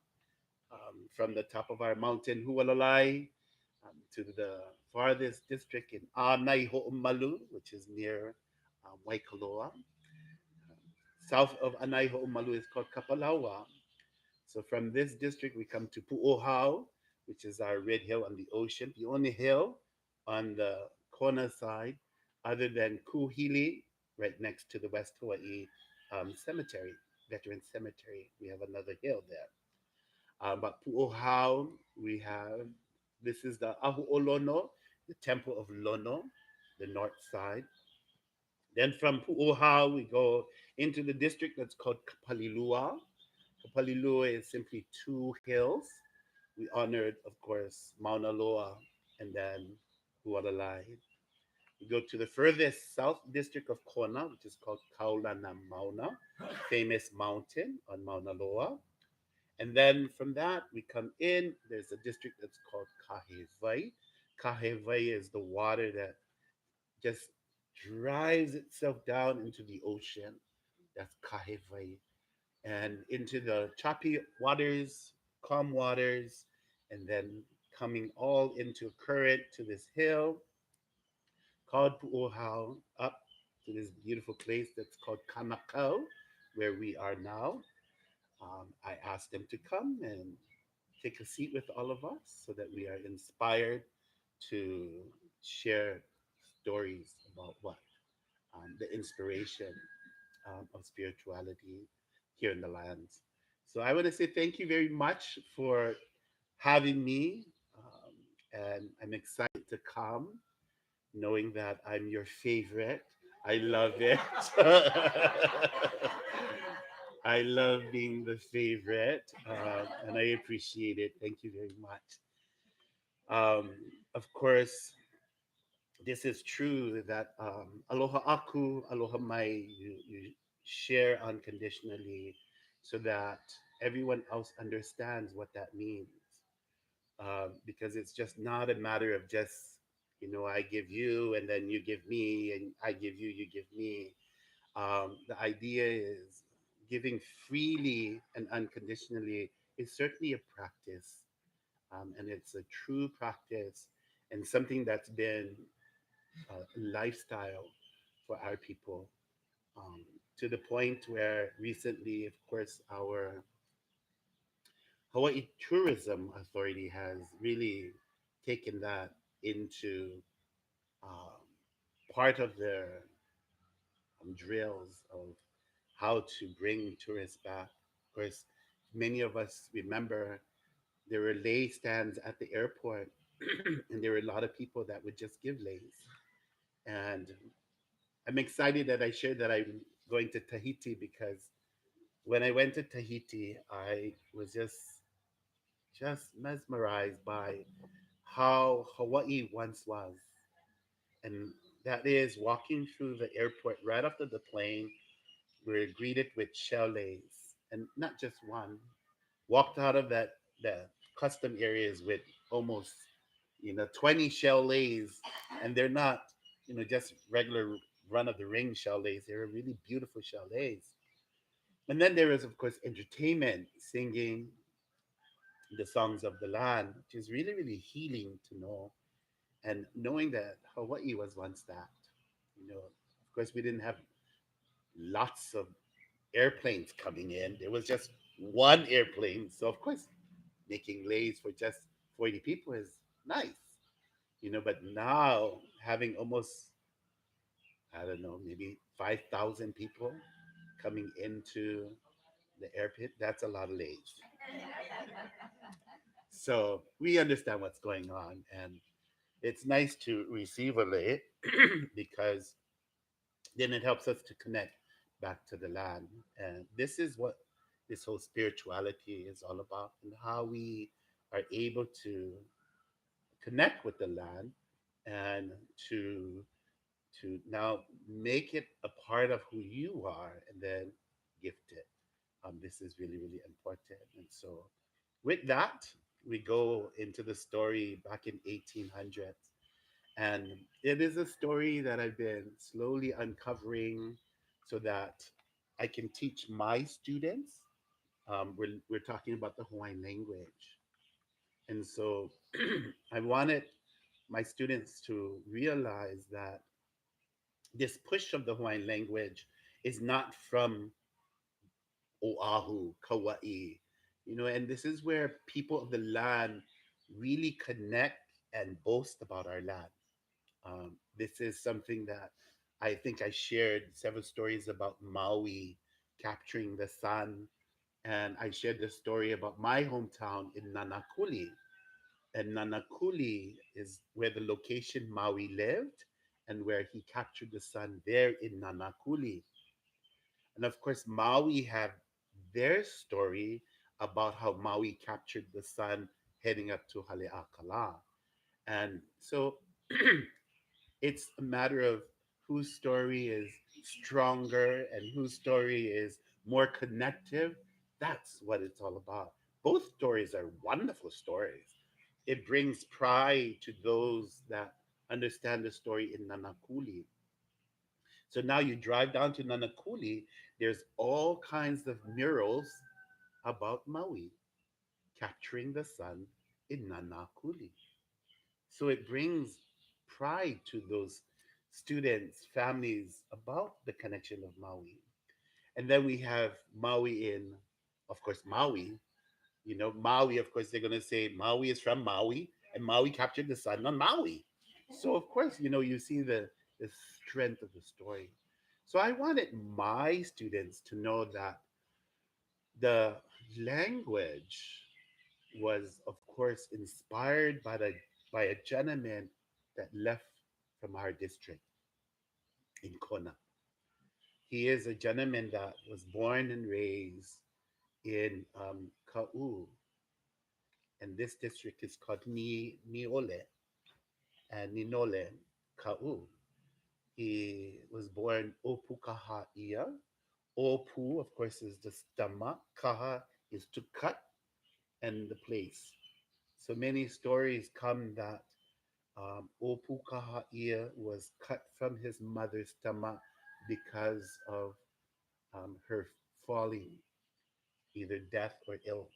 from the top of our mountain, Hualalai, to the farthest district in Anai Ho'omalu, which is near Waikoloa. South of Anai Ho'omalu is called Kapalawa. So from this district, we come to Pu'ohau, which is our red hill on the ocean, the only hill on the corner side, other than Kuhili, right next to the West Hawaii cemetery, veteran cemetery. We have another hill there. But Pu'ohau, we have, this is the Ahu'olono, the temple of Lono, the north side. Then from Pu'ohau, we go into the district that's called Kapalilua. Kapalilua is simply two hills. We honored, of course, Mauna Loa and then Hualalai. We go to the furthest south district of Kona, which is called Kaulana Mauna, famous mountain on Mauna Loa. And then from that, we come in. There's a district that's called Kahewai. Kahewai is the water that just drives itself down into the ocean. That's Kahewai. And into the choppy waters, calm waters, and then coming all into a current to this hill called Pu'ohau, up to this beautiful place that's called Kanakau, where we are now. I asked them to come and take a seat with all of us so that we are inspired to share stories about what the inspiration of spirituality here in the lands. So I want to say thank you very much for having me. And I'm excited to come, knowing that I'm your favorite. I love it. I love being the favorite, and I appreciate it. Thank you very much. Of course, this is true that aloha aku, aloha mai, you share unconditionally so that everyone else understands what that means. Because it's just not a matter of just, I give you and then you give me, and I give you, you give me. The idea is giving freely and unconditionally is certainly a practice, and it's a true practice and something that's been a lifestyle for our people, um, to the point where recently, of course, our Hawaii Tourism Authority has really taken that into um, part of their drills of how to bring tourists back. Of course, many of us remember there were lay stands at the airport, and there were a lot of people that would just give lays. And I'm excited that I shared that I'm going to Tahiti because when I went to Tahiti, I was just mesmerized by how Hawaii once was. And that is walking through the airport right after the plane, we're greeted with chalets, and not just one. Walked out of that the custom areas with almost 20 chalets, and they're not just regular run of the ring chalets. They're really beautiful chalets. And then there is of course entertainment, singing the songs of the land, which is really really healing to know, and knowing that Hawaii was once that. Of course we didn't have lots of airplanes coming in. There was just one airplane. So, of course, making lays for just 40 people is nice, but now having almost, I don't know, maybe 5,000 people coming into the air pit, that's a lot of lays. So, we understand what's going on. And it's nice to receive a lay because then it helps us to connect back to the land. And this is what this whole spirituality is all about, and how we are able to connect with the land and to now make it a part of who you are and then gift it. This is really really important. And so with that, we go into the story back in 1800s, and it is a story that I've been slowly uncovering so that I can teach my students. We're talking about the Hawaiian language. And so I wanted my students to realize that this push of the Hawaiian language is not from Oahu, Kauai, and this is where people of the land really connect and boast about our land. This is something that I think I shared several stories about Maui capturing the sun. And I shared the story about my hometown in Nanakuli. And Nanakuli is where the location Maui lived and where he captured the sun there in Nanakuli. And of course, Maui have their story about how Maui captured the sun heading up to Haleakala. And so it's a matter of whose story is stronger and whose story is more connective. That's what it's all about. Both stories are wonderful stories. It brings pride to those that understand the story in Nanakuli. So now you drive down to Nanakuli, there's all kinds of murals about Maui capturing the sun in Nanakuli. So it brings pride to those students, families about the connection of Maui. And then we have Maui in, of course, Maui. Maui, of course, they're going to say Maui is from Maui and Maui captured the sun on Maui. So, of course, you see the strength of the story. So I wanted my students to know that the language was, of course, inspired by a gentleman that left from our district in Kona. He is a gentleman that was born and raised in Ka'u, and this district is called Niole and Ninole Ka'u. He was born Opu Kaha'ia. Opu, of course, is the stomach. Kaha is to cut, and the place. So many stories come that Opu Kaha'ia was cut from his mother's stomach because of her falling, either death or ill.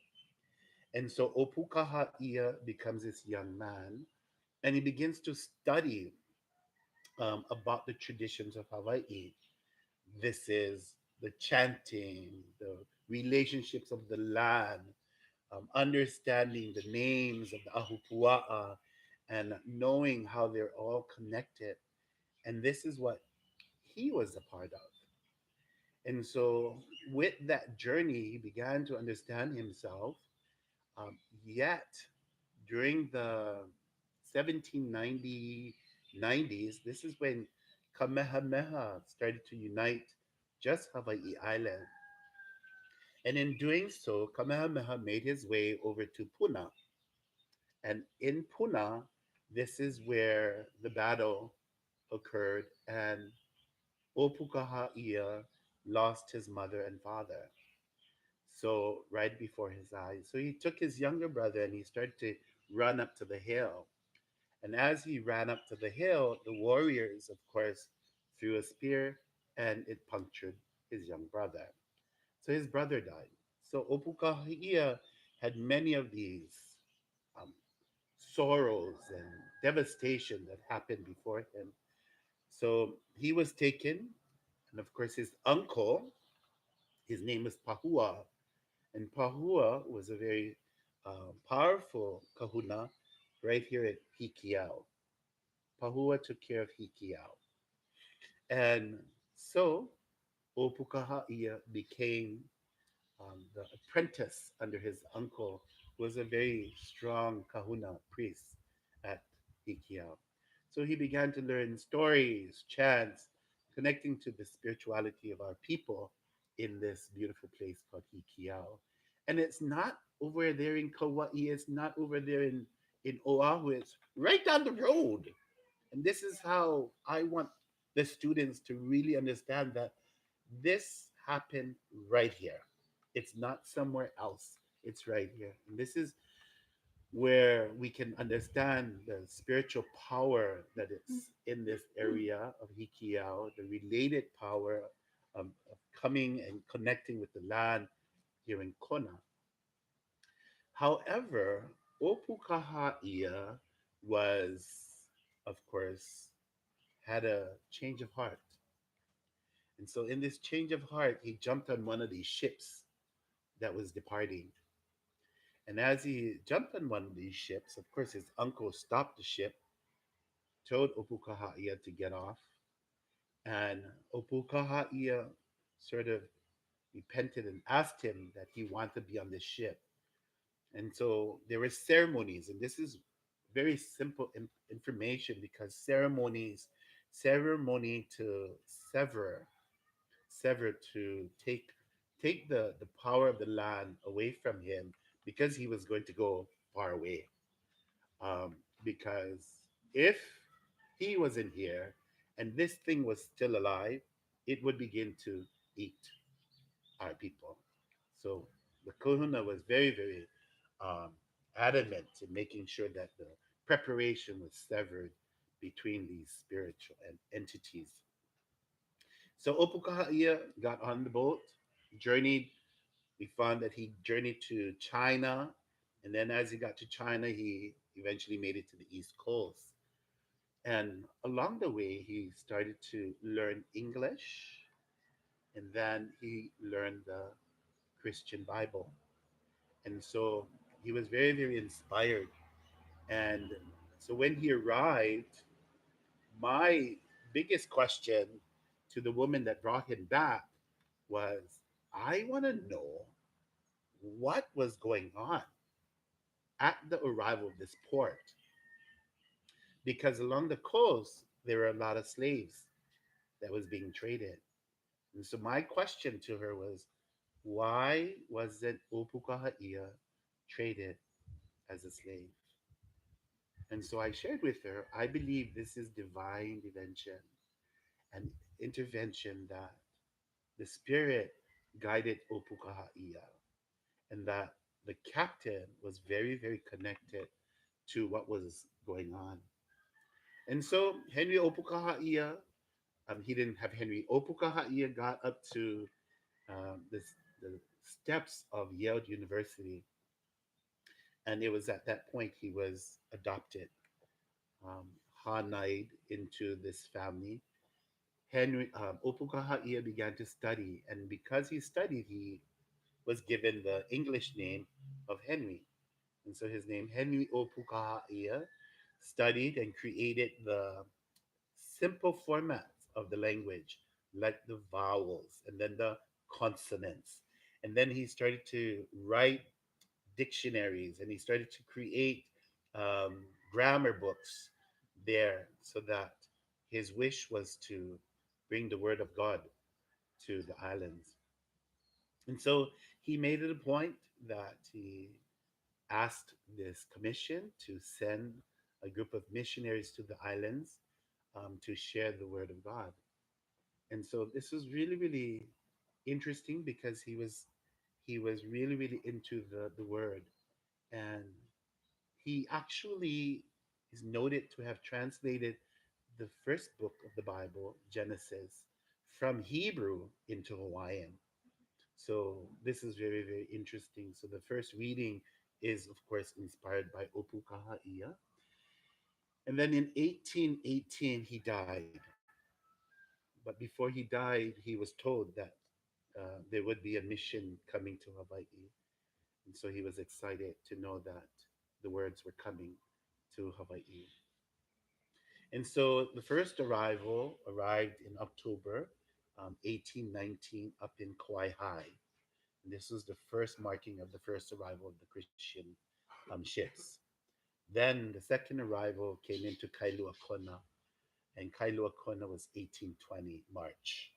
And so Opu Kaha'ia becomes this young man, and he begins to study about the traditions of Hawaii. This is the chanting, the relationships of the land, understanding the names of the Ahupua'a, and knowing how they're all connected. And this is what he was a part of. And so, with that journey, he began to understand himself. Yet, during the 1790 90s, this is when Kamehameha started to unite just Hawaii Island. And in doing so, Kamehameha made his way over to Puna. And in Puna, this is where the battle occurred, and Opukahaia lost his mother and father. So, right before his eyes. So, he took his younger brother and he started to run up to the hill. And as he ran up to the hill, the warriors, of course, threw a spear and it punctured his young brother. So, his brother died. So, Opukahaia had many of these um, sorrows and devastation that happened before him. So, he was taken, and of course, his uncle, his name is Pahua. And Pahua was a very powerful kahuna right here at Hikiau. Pahua took care of Hikiau. And so Opukahaia became the apprentice under his uncle, who was a very strong kahuna priest at Hikiau. So he began to learn stories, chants, connecting to the spirituality of our people in this beautiful place called Hikiau. And it's not over there in Kauai, it's not over there in Oahu, it's right down the road. And this is how I want the students to really understand that this happened right here. It's not somewhere else. It's right here. And this is where we can understand the spiritual power that is in this area of Hikiau, the related power of coming and connecting with the land here in Kona. However, Opukahaia was, of course, had a change of heart. And so, in this change of heart, he jumped on one of these ships that was departing. And as he jumped on one of these ships, of course, his uncle stopped the ship, told Opukahaia to get off. And Opukahaia sort of repented and asked him that he wanted to be on this ship. And so there were ceremonies, and this is very simple information because ceremony to sever, to take the power of the land away from him because he was going to go far away. Because if he wasn't here and this thing was still alive, it would begin to eat our people. So the kahuna was very, very um, adamant in making sure that the preparation was severed between these spiritual entities. So Opukahaia got on the boat, journeyed. We found that he journeyed to China, and then as he got to China, he eventually made it to the East Coast. And along the way, he started to learn English, and then he learned the Christian Bible. And so he was very, very inspired. And so when he arrived, my biggest question to the woman that brought him back was, I want to know what was going on at the arrival of this port. Because along the coast, there were a lot of slaves that was being traded. And so my question to her was, why wasn't Opukahaia traded as a slave? And so I shared with her, I believe this is divine intervention and intervention that the spirit guided Opukahaia and that the captain was very, very connected to what was going on. And so Henry Opukahaia, he didn't have Henry Opukahaia, got up to the steps of Yale University. And it was at that point he was adopted, Hanai into this family. Henry Opukahaia began to study, and because he studied, he was given the English name of Henry. And so his name, Henry Opukahaia, studied and created the simple formats of the language, like the vowels and then the consonants. And then he started to write dictionaries and he started to create grammar books there so that his wish was to bring the word of God to the islands. And so he made it a point that he asked this commission to send a group of missionaries to the islands to share the word of God. And so this was really, really interesting because he was really, really into the word. And he actually is noted to have translated the first book of the Bible, Genesis, from Hebrew into Hawaiian. So this is very, very interesting. So the first reading is, of course, inspired by Opu Kaha'ia. And then in 1818, he died. But before he died, he was told that there would be a mission coming to Hawaii. And so he was excited to know that the words were coming to Hawaii. And so the first arrival arrived in October 1819 up in Kauai High. And this was the first marking of the first arrival of the Christian ships. Then the second arrival came into Kailua Kona, and Kailua Kona was 1820 March.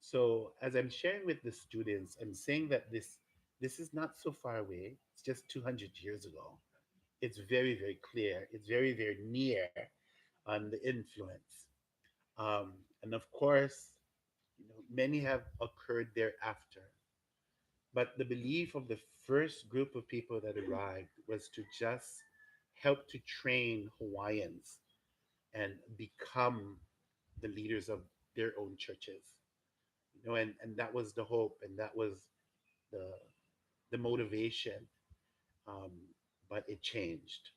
So as I'm sharing with the students, I'm saying that this is not so far away. It's just 200 years ago. It's very, very clear. It's very, very near on the influence. And of course, many have occurred thereafter. But the belief of the first group of people that arrived was to just help to train Hawaiians and become the leaders of their own churches. And that was the hope and that was the the motivation. Um, but it changed.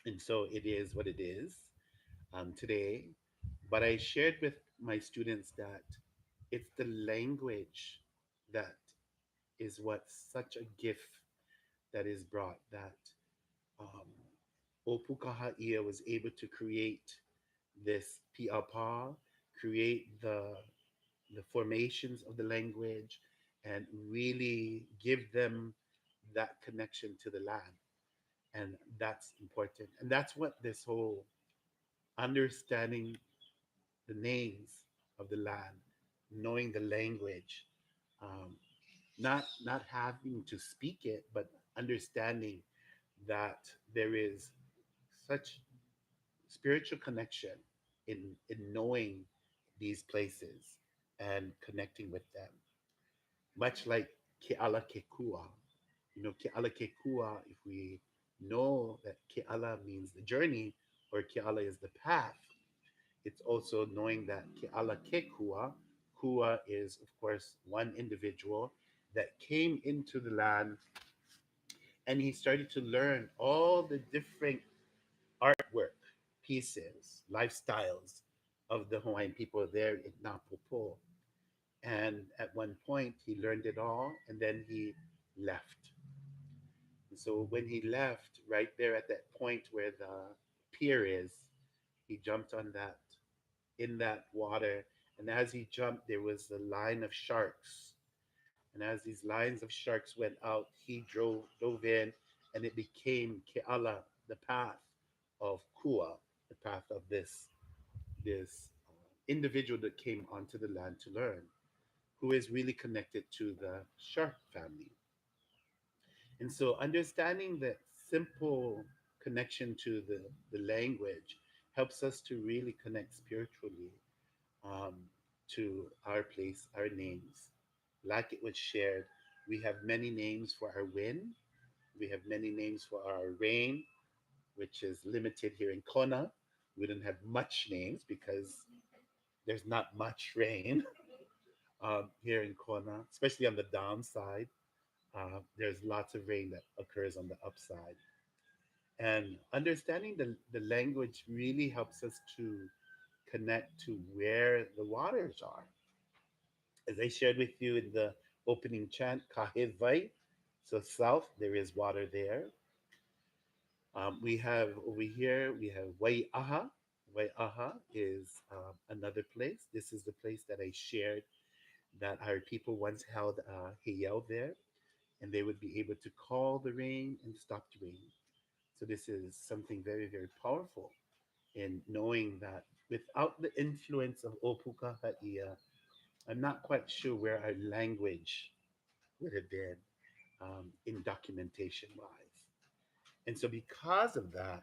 And so it is what it is today. But I shared with my students that it's the language that is what such a gift that is brought that um, Opukahaia was able to create this piapa, create the formations of the language, and really give them that connection to the land. And that's important. And that's what this whole understanding the names of the land, knowing the language, um, not having to speak it, but understanding that there is such spiritual connection in knowing these places and connecting with them. Much like Keala Kekua. Keala Kekua, if we know that Keala means the journey or Keala is the path, it's also knowing that Keala Kekua, Kua is, of course, one individual that came into the land and he started to learn all the different artwork, pieces, lifestyles of the Hawaiian people there in Napopo. And at one point, he learned it all and then he left. And so when he left, right there at that point where the pier is, he jumped on that, in that water. And as he jumped, there was a line of sharks. And as these lines of sharks went out, he dove in, and it became Keala, the path of Kua, the path of this individual that came onto the land to learn, who is really connected to the shark family. And so understanding that simple connection to the language helps us to really connect spiritually um, to our place, our names. Like it was shared, we have many names for our wind, we have many names for our rain, which is limited here in Kona. We don't have much names because there's not much rain here in Kona, especially on the downside. There's lots of rain that occurs on the upside. And understanding the language really helps us to connect to where the waters are. As I shared with you in the opening chant, Kahevai, so south, there is water there. We have over here, we have Waiaha. Waiaha is another place. This is the place that I shared that our people once held a heiau there, and they would be able to call the rain and stop the rain. So this is something very, very powerful in knowing that without the influence of Opuka Ha'ia, I'm not quite sure where our language would have been in documentation wise. And so because of that,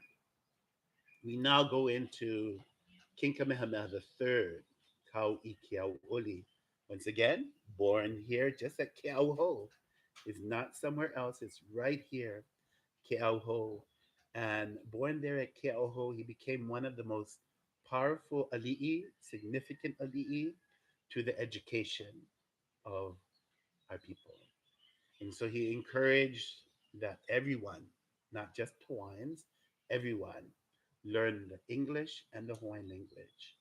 we now go into King Kamehameha III, Kau I Uli. Once again, born here just at Keauho. Is not somewhere else, it's right here, Keauho. And born there at Keauho, he became one of the most powerful ali'i, significant ali'i to the education of our people. And so he encouraged that everyone, not just Hawaiians, everyone learn the English and the Hawaiian language.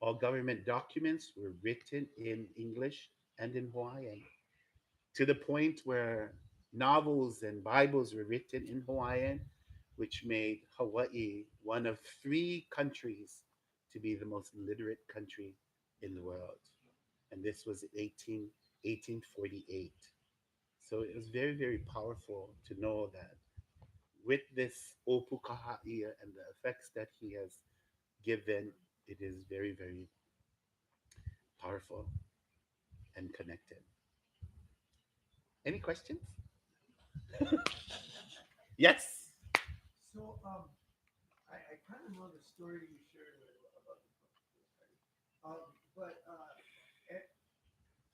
All government documents were written in English and in Hawaiian, to the point where novels and Bibles were written in Hawaiian, which made Hawaii one of three countries to be the most literate country in the world. And this was in 1848. So it was very, very powerful to know that with this Opukaha'ia and the effects that he has given, it is very, very powerful and connected. Any questions? Yes. So, I kind of know the story you shared about the but eh,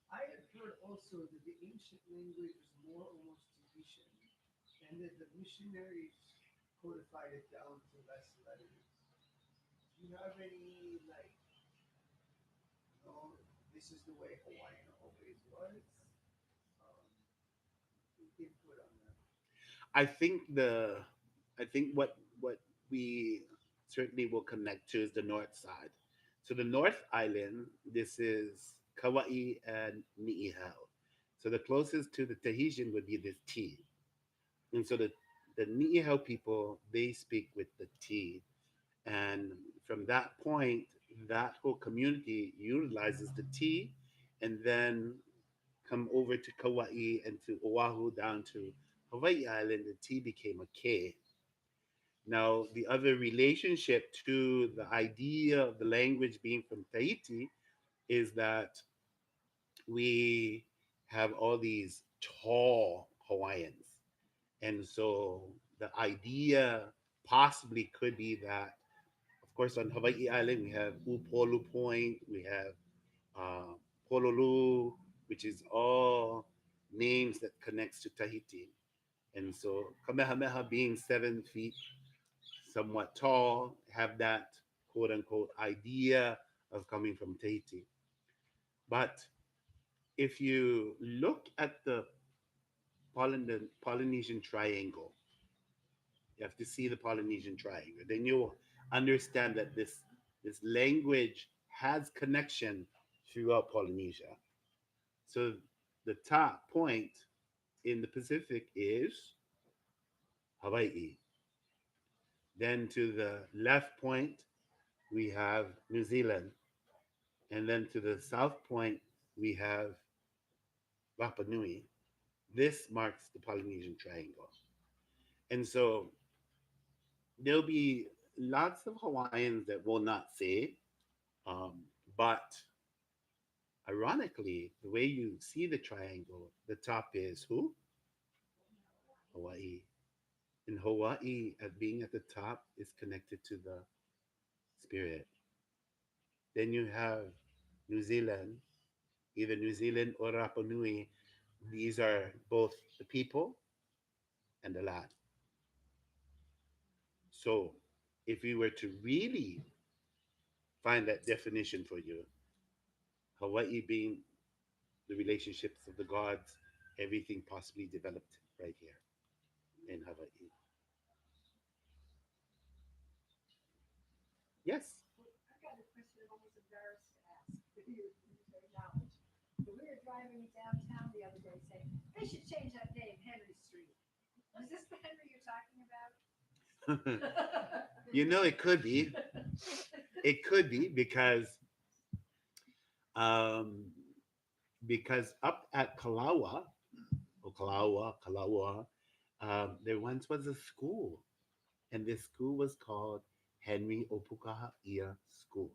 I had heard also that the ancient language was more almost Tahitian, and that the missionaries codified it down to less letters. Do you have any like, this is the way Hawaiian always was? Um, Input on that. I think what we certainly will connect to is the north side. So the North Island, this is Kauai and Niihau. So the closest to the Tahitian would be this T. And so the Niihau people, they speak with the T. And from that point, that whole community utilizes the T and then come over to Kauai and to Oahu down to Hawaii Island, the T became a K. Now, the other relationship to the idea of the language being from Tahiti is that we have all these tall Hawaiians. And so the idea possibly could be that, of course, on Hawaii Island, we have Upolu Point, we have uh, Honolulu, which is all names that connects to Tahiti. And so Kamehameha being 7 feet, somewhat tall, have that quote unquote idea of coming from Tahiti. But if you look at the Polynesian Triangle, you have to see the Polynesian Triangle. Then you'll understand that this language has connection throughout Polynesia. So the top point in the Pacific is Hawaii. Then to the left point, we have New Zealand. And then to the south point, we have Rapa Nui. This marks the Polynesian Triangle. And so there'll be lots of Hawaiians that will not say, um, but ironically, the way you see the triangle, the top is who? Hawaii. In Hawaii, at being at the top is connected to the spirit. Then you have New Zealand, either New Zealand or Rapa Nui. These are both the people and the land. So if we were to really find that definition for you, Hawaii being the relationships of the gods, everything possibly developed right here in Hawaii. Yes. I've got a question I'm almost embarrassed to ask. You acknowledge. But we were driving downtown the other day saying, they should change that name, Henry Street. Is this the Henry you're talking about? You know, it could be. It could be um, because up at Kalawa, or Kalawa, there once was a school, and this school was called Henry Opukaha'ia School.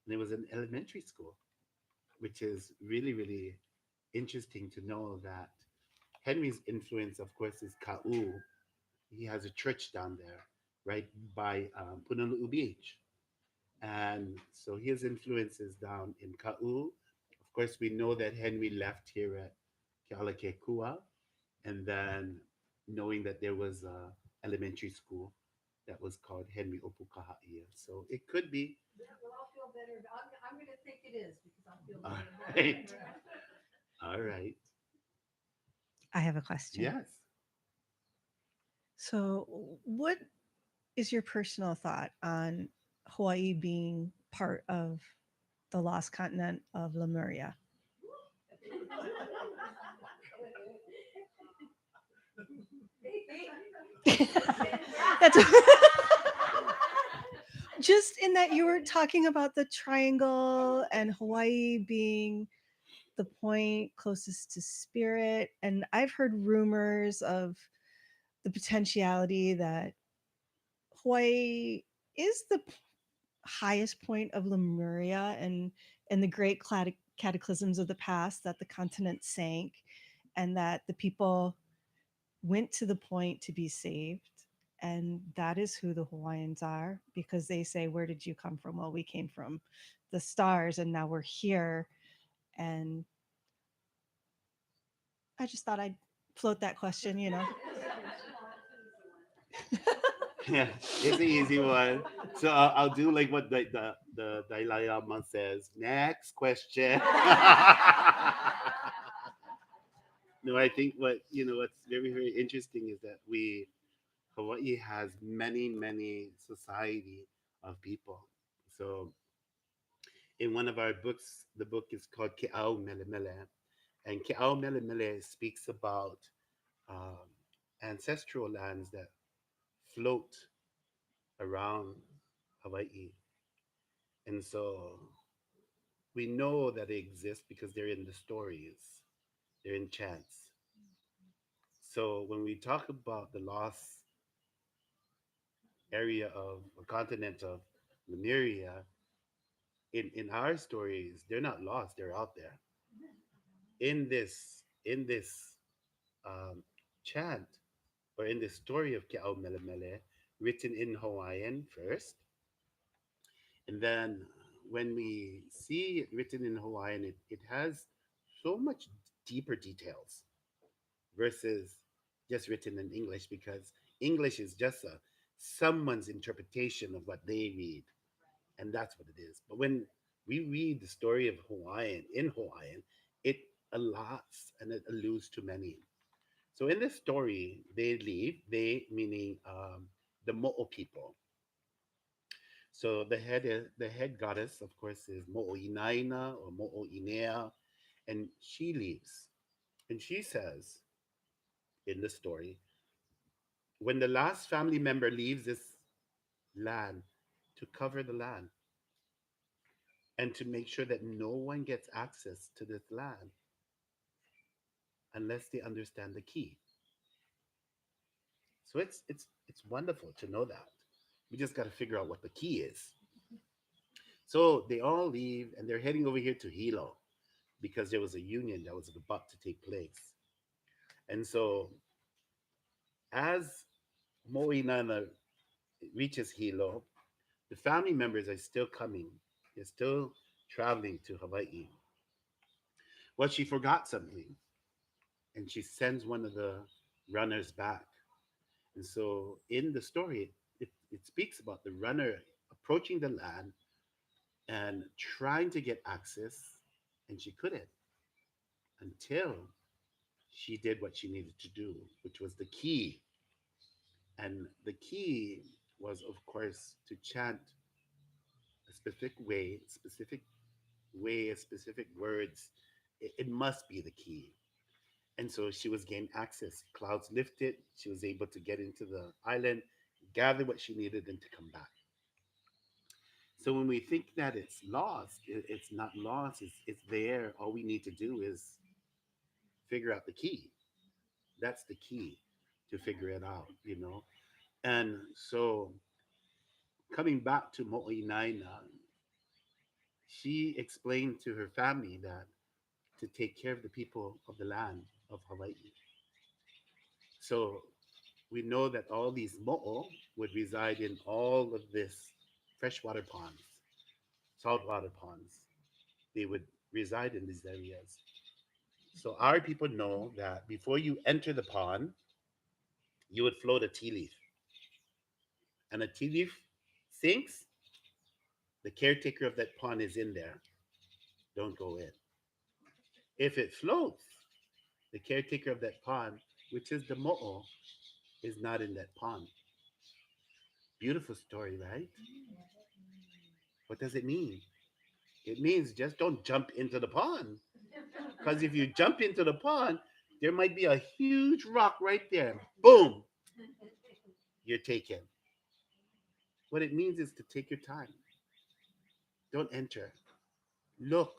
And it was an elementary school, which is really, really interesting to know that Henry's influence, of course, is Ka'u. He has a church down there, right by Punaluu Beach. And so his influence is down in Ka'u. Of course, we know that Henry left here at Keala, and then knowing that there was a elementary school that was called Henry Opukaha'ia. So it could be. Yeah, well, I'll feel better. I'm going to think it is because I'll feel All better about right. it. All right. I have a question. Yes. So, what is your personal thought on Hawaii being part of the lost continent of Lemuria? That's just in that you were talking about the triangle and Hawaii being the point closest to spirit. And I've heard rumors of the potentiality that Hawaii is the highest point of Lemuria and the great cataclysms of the past, that the continent sank and that the people went to the point to be saved. And that is who the Hawaiians are, because they say, where did you come from? Well, we came from the stars and now we're here. And I just thought I'd float that question, you know. Yeah, it's an easy one. So I'll do like what the Dalai Lama says. Next question. No, I think what's very very interesting is that we Hawaii has many society of people. So in one of our books, the book is called Ke'au Mele Mele, and Ke'au Mele Mele speaks about um, ancestral lands that float around Hawaii. And so we know that they exist because they're in the stories, they're in chants. So when we talk about the lost area of a continent of Lemuria, in our stories, they're not lost, they're out there. In this um, chant, or in this story of Ke'au Mele Mele, written in Hawaiian first, and then when we see it written in Hawaiian, it has so much deeper details versus just written in English, because English is just someone's interpretation of what they read, and that's what it is. But when we read the story of Hawaiian in Hawaiian, it allots and it alludes to many. So in this story, they leave, they meaning the Mo'o people. So the head goddess, of course, is Mo'oinaina or Mo'oinea, and she leaves. And she says in the story, when the last family member leaves this land, to cover the land and to make sure that no one gets access to this land unless they understand the key. So it's wonderful to know that. We just got to figure out what the key is. So they all leave and they're heading over here to Hilo because there was a union that was about to take place. And so as Moinana reaches Hilo, the family members are still coming. They're still traveling to Hawaii. Well, she forgot something and she sends one of the runners back. And so in the story, it speaks about the runner approaching the land and trying to get access, and she couldn't until she did what she needed to do, which was the key. And the key was, of course, to chant a specific words. It must be the key. And so she was gained access. Clouds lifted. She was able to get into the island, gather what she needed, and to come back. So when we think that it's lost, it's not lost. It's there. All we need to do is figure out the key. That's the key to figure it out, you know. And so coming back to Mo'inaina, she explained to her family that to take care of the people of the land of Hawaii. So we know that all these mo'o would reside in all of this freshwater ponds, saltwater ponds. They would reside in these areas. So our people know that before you enter the pond, you would float a tea leaf. And a tea leaf sinks, the caretaker of that pond is in there. Don't go in. If it floats, the caretaker of that pond, which is the mo'o, is not in that pond. Beautiful story, right? What does it mean? It means just don't jump into the pond. Because if you jump into the pond, there might be a huge rock right there. Boom, you're taken. What it means is to take your time. Don't enter. Look,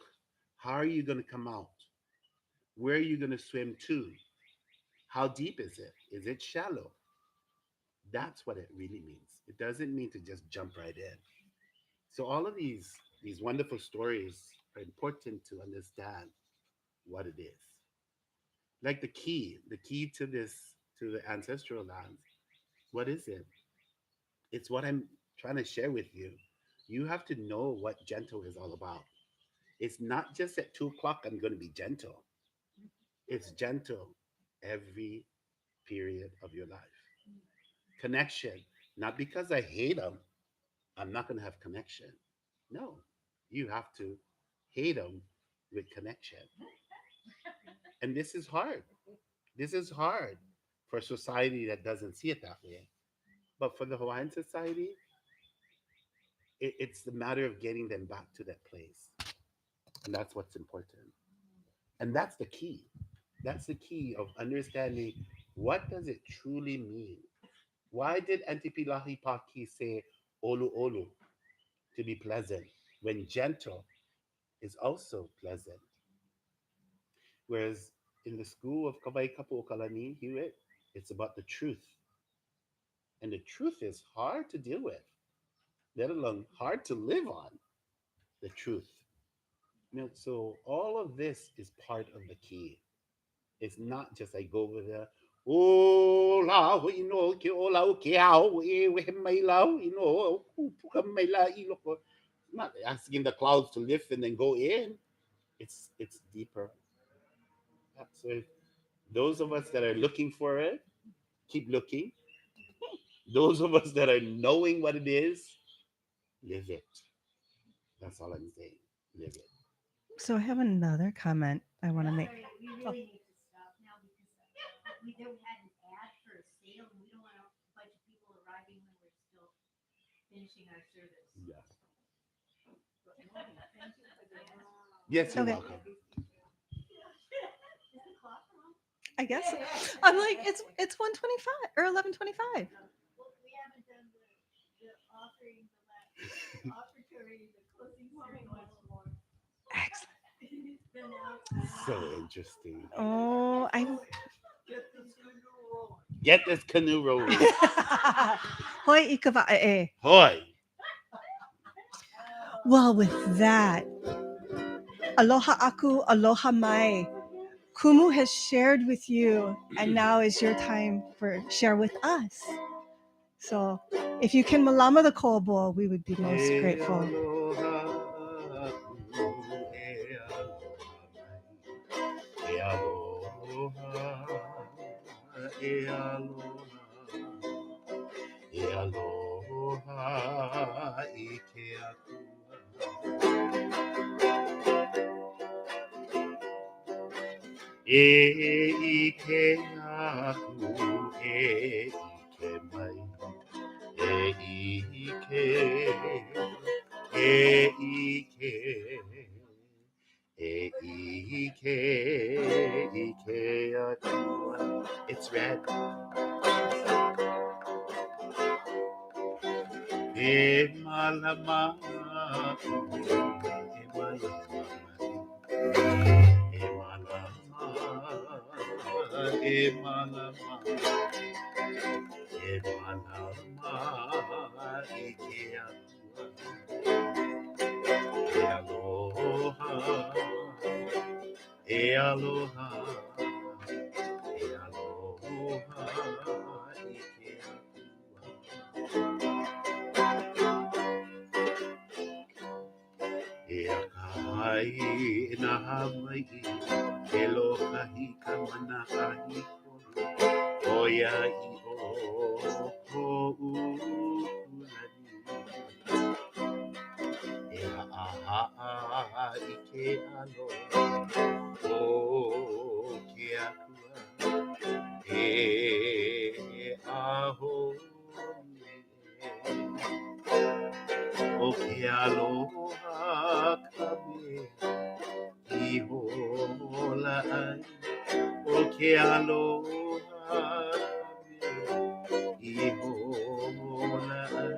how are you going to come out? Where are you going to swim to? How deep is it? Is it shallow? That's what it really means. It doesn't mean to just jump right in. So all of these wonderful stories are important to understand what it is. Like the key to this, to the ancestral lands. What is it? It's what I'm trying to share with you. You have to know what gentle is all about. It's not just at 2 o'clock I'm going to be gentle. It's gentle every period of your life. Connection, not because I hate them, I'm not going to have connection. No, you have to hate them with connection. And this is hard. This is hard for a society that doesn't see it that way. But for the Hawaiian society, it's the matter of getting them back to that place. And that's what's important. And that's the key. That's the key of understanding what does it truly mean. Why did Antipilahi Paki say olu olu to be pleasant when gentle is also pleasant? Whereas in the school of Kabai Kapu Okalani, it's about the truth. And the truth is hard to deal with, let alone hard to live on. The truth. So all of this is part of the key. It's not just I go over there. Oh, la, you know, ke ola o ke ao, we mai lao, you know, puka mai la, you know. Not asking the clouds to lift and then go in. It's deeper. So those of us that are looking for it, keep looking. Those of us that are knowing what it is, live it. That's all I'm saying. Live it. So I have another comment I want to make. Sorry, we Oh, really need to stop now because we don't had an ad for a sale and we don't want a bunch of people arriving when we're still finishing our service. Yeah. But no, thank you for the. Yes, you're okay. welcome. Is the clock on? I guess I'm like it's 1:25 or 11:25. Well, we haven't done the offering, the offertory, the closing ceremony. Excellent. It's been out. So interesting. Oh, I. Get this canoe rolling. Get this canoe rolling. Hoi ikava'e. Hoy. Well, with that, aloha aku, aloha mai. Kumu has shared with you, and now is your time for share with us. So, if you can malama the kobo, we would be most grateful. E aloha, e aloha, e aloha, i ke akua. E i ke aku, e i ke mai, e i ke, e i ke, e i ke, i ke akua. It's red. E malama, e malama, e malama, e malama, e malama, e que e aloha, e aloha, e aloha, e que e akai na Hawaii, e lokahi ka manahahi oia I o ko'u kulani. E ha'aha'a I ke alo o ke akua. E aho o ke aloha ka mea I hola ai. O ke aloha I hola ai.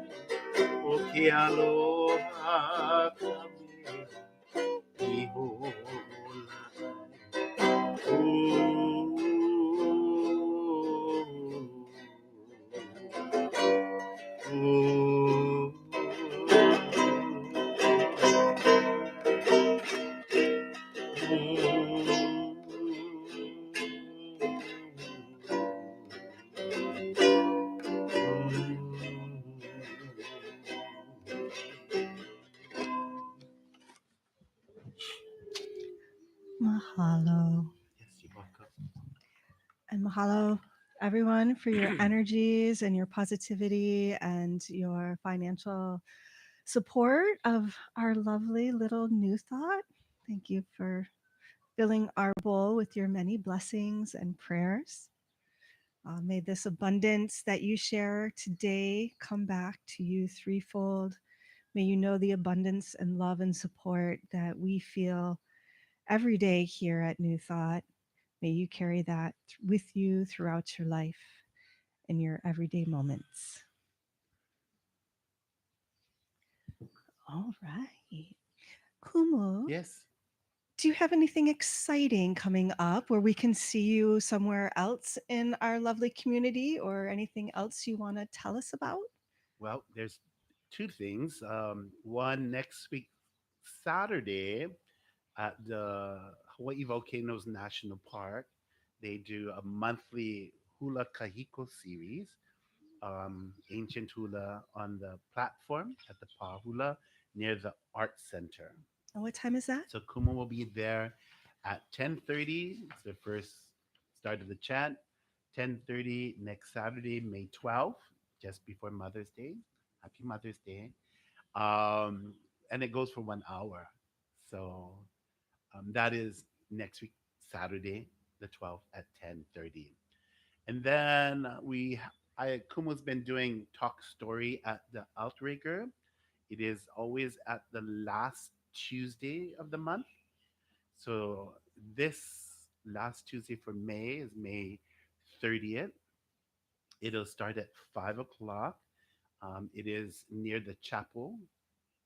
O ke aloha ka mea I hola ai. Mahalo. Yes, you're welcome. And mahalo, everyone, for your energies and your positivity and your financial support of our lovely little new thought. Thank you for filling our bowl with your many blessings and prayers. May this abundance that you share today come back to you threefold. May you know the abundance and love and support that we feel every day here at New Thought. May you carry that with you throughout your life in your everyday moments. All right. Kumu, Yes. do you have anything exciting coming up where we can see you somewhere else in our lovely community or anything else you want to tell us about? Well, there's two things. One next week, Saturday, at the Hawaii Volcanoes National Park, they do a monthly hula kahiko series, ancient hula on the platform at the Pahula near the Art Center. And what time is that? So Kumu will be there at 10:30. It's the first start of the chant. 10:30 next Saturday, May 12th, just before Mother's Day. Happy Mother's Day. Um, and it goes for 1 hour. So that is next week, Saturday, the 12th at 10:30. And then Kumu's been doing talk story at the Outrigger. It is always at the last Tuesday of the month. So this last Tuesday for May is May 30th. It'll start at 5 o'clock. It is near the chapel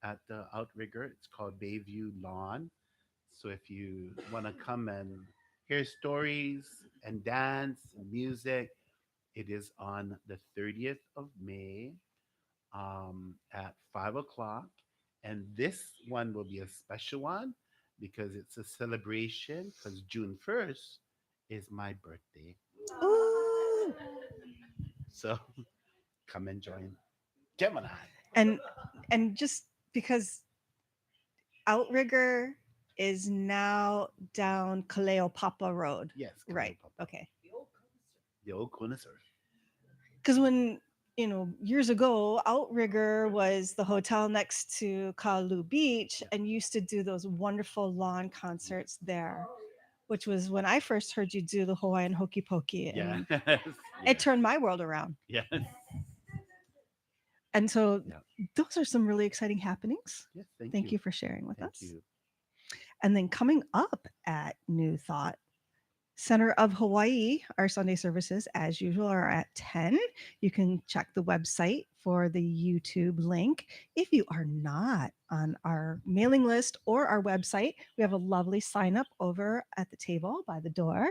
at the Outrigger. It's called Bayview Lawn. So if you want to come and hear stories and dance and music, it is on the 30th of May at 5 o'clock. And this one will be a special one because it's a celebration because June 1st is my birthday. Ooh. So come and join Gemini. And and just because Outrigger is now down Kaleo Papa Road. Yes, Right. Papa. Okay. The old connoisseur. Because when years ago, Outrigger was the hotel next to Kalu Beach and used to do those wonderful lawn concerts there, which was when I first heard you do the Hawaiian Hokey Pokey, Yes. and Yes. it turned my world around. Yes. And so Yeah. those are some really exciting happenings. Yes. Thank Thank you. you for sharing with Thank us. you. And then coming up at New Thought, Center of Hawaii, our Sunday services, as usual, are at 10. You can check the website for the YouTube link. If you are not on our mailing list or our website, we have a lovely sign up over at the table by the door.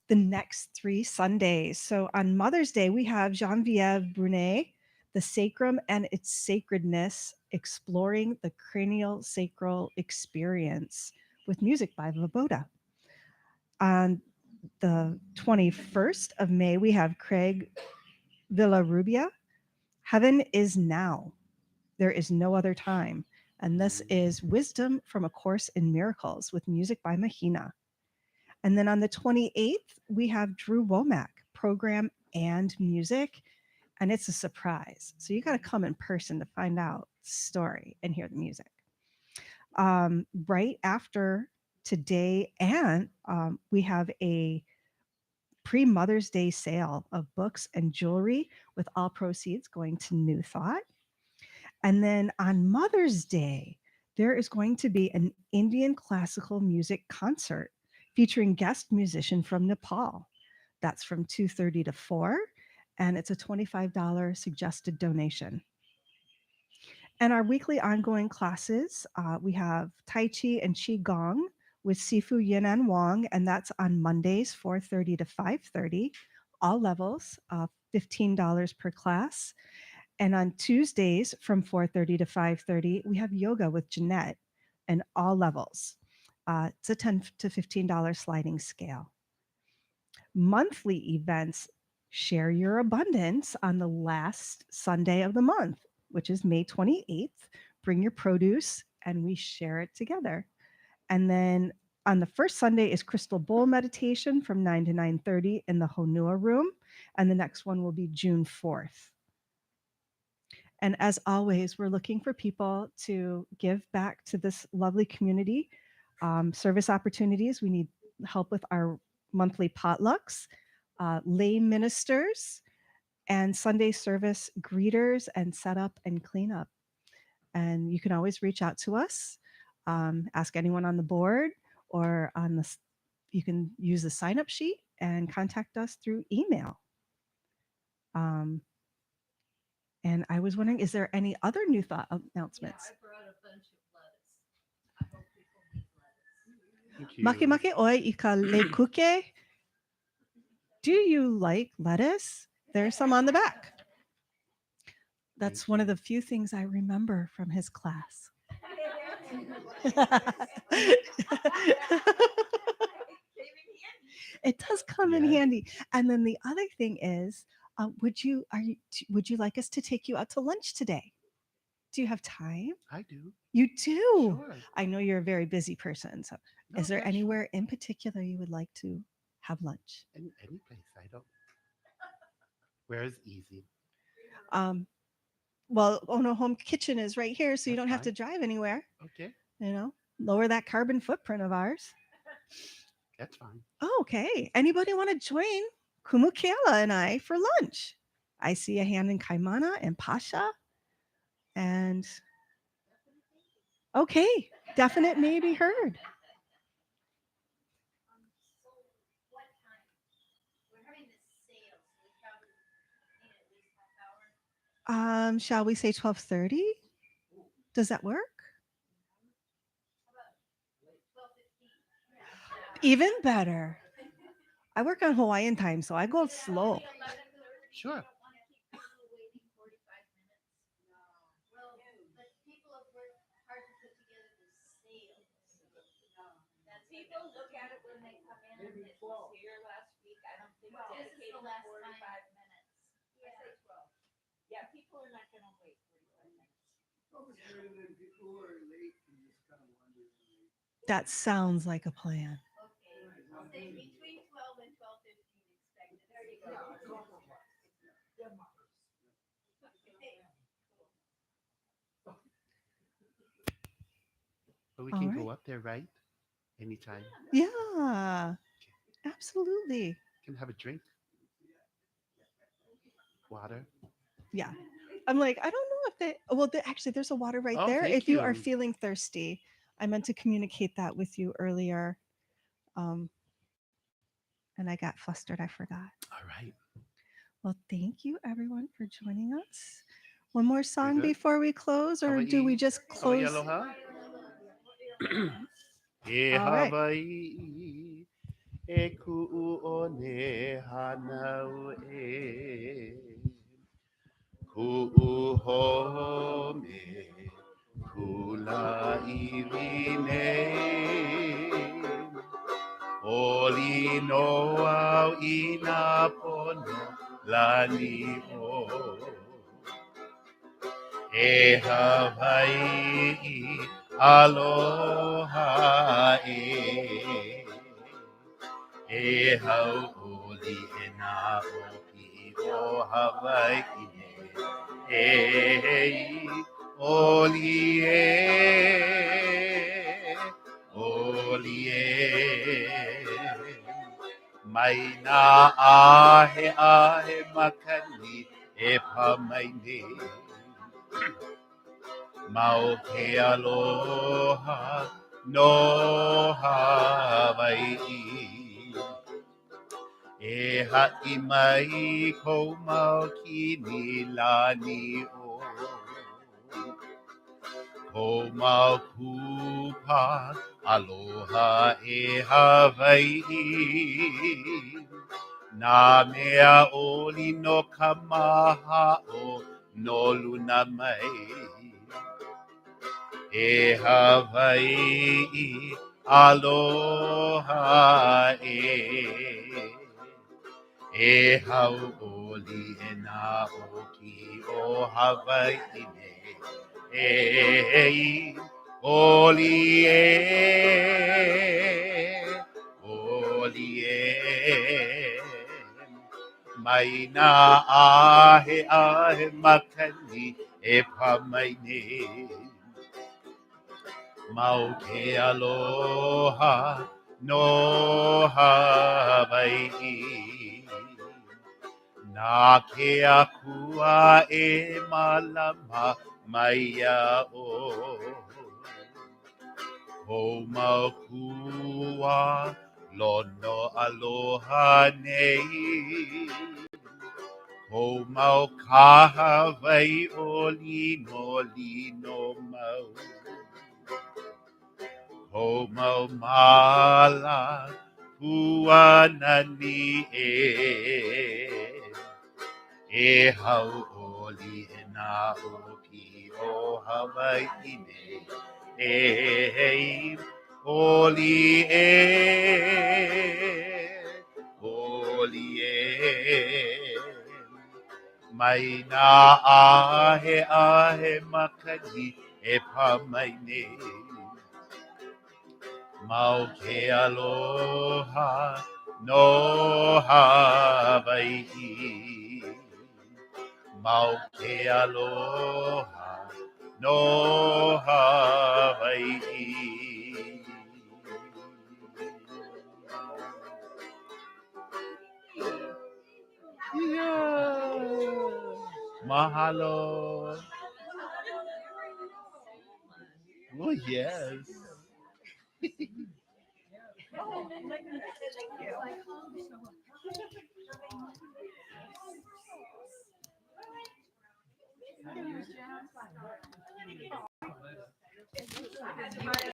The next 3 Sundays. So on Mother's Day, we have Genevieve Brunet, The Sacrum and Its Sacredness, Exploring the Cranial Sacral Experience with music by Vaboda. On the 21st of May, we have Craig Villarubia, Heaven is Now. There is no other time. And this is Wisdom from A Course in Miracles with music by Mahina. And then on the 28th, we have Drew Womack, program and music. And it's a surprise. So you got to come in person to find out the story and hear the music. Right after today, and we have a pre Mother's Day sale of books and jewelry with all proceeds going to New Thought. And then on Mother's Day, there is going to be an Indian classical music concert featuring guest musician from Nepal. That's from 2:30 to 4, and it's a $25 suggested donation. And our weekly ongoing classes, we have Tai Chi and Qi Gong with Sifu Yin and Wong, and that's on Mondays, 4:30 to 5:30, all levels, $15 per class. And on Tuesdays from 4:30 to 5:30, we have yoga with Jeanette and all levels. It's a $10 to $15 sliding scale. Monthly events, share your abundance on the last Sunday of the month, which is May 28th. Bring your produce and we share it together. And then on the first Sunday is Crystal Bowl meditation from 9 to 9:30 in the Honua room. And the next one will be June 4th. And as always, we're looking for people to give back to this lovely community. Service opportunities, we need help with our monthly potlucks, lay ministers, and Sunday service greeters and setup and cleanup. And you can always reach out to us, ask anyone on the board or on the, you can use the sign up sheet and contact us through email. Um, and I was wondering, is there any other new thought announcements? Thank you. Make make oi ika le kuke. Do you like lettuce? There's some on the back. That's Thank one of you. the few things I remember from his class. It does come in Yes, handy. And then the other thing is, would you like us to take you out to lunch today? Do you have time? I do. You do. Sure. I know you're a very busy person. So, No, is there yeah, sure. anywhere in particular you would like to have lunch? Any place. I don't. Where is easy? Um, well, Ono Home Kitchen is right here, so you That's don't have to fine. drive anywhere. Okay, You know, lower that carbon footprint of ours. that's fine. Oh, okay. Anybody want to join Kumu Keala and I for lunch? I see a hand in Kaimana and Pasha. And okay, definite may be heard. So what time? We're having this sale, so we probably need at least half hour. Shall we say 12:30? Does that work? How about 12:15? Even better. I work on Hawaiian time, so I go slow. 11:30. Sure. Don't want to keep people waiting 45 minutes. No. Well, but people have worked hard to put together this sale. No. That's people look at it when they come in. And it was here last week. I don't think this is the last 45 minutes. Yeah. I say 12. Yeah, people are not going to wait 45 minutes. People who are late can just kind of wander. That sounds like a plan. Okay. I'll say between 12 and 12:15 expected. There you go. Okay. But we All can right. go up there, right? Anytime. Yeah, absolutely. Can have a drink. Water. Yeah. I'm like, I don't know if they, well, actually, there's a water right Oh, there. thank If you are you. feeling thirsty, I meant to communicate that with you earlier. Um, and I got flustered. I forgot. All right. Well, thank you everyone for joining us. One more We song good? before we close, or do we Hawaii. just Hawaii close? aloha. E All right. Hawaii. E ku'u o ne hanau e. Ku'u home. Kula iwi nei. Oli no au ina pono lani o. E Hawaii, aloha e. E hau oli e nā oki o Hawaii e. E oli e. Oli e. Mai nā ahe ahe makani e pamaine. Mau ke aloha no Hawaii. E ha'i mai ko mau kini lani o. Ko mau kupa aloha e Hawaii. Nā mea oli no ka maha o no luna mai. E Hawaii, aloha e. E hau oli e nā oki o Hawaii ne. E oli e. Oli e. Mai nā ahe ahe makani e pamaine. Mau ke aloha no Hawaii. Nā ke akua e malama mai a o. Ko mau kua lono aloha nei. Ko mau kaha vai o lino mau. Ko mau mala puanani e. E hau oli e nā oki o Hawaii ne. E oli e. Oli e. Mai nā ahe ahe makani e pamaine. Mau ke aloha no Hawaii. Mau ke aloha no Hawaii. Yeah. Mahalo. Oh, yes.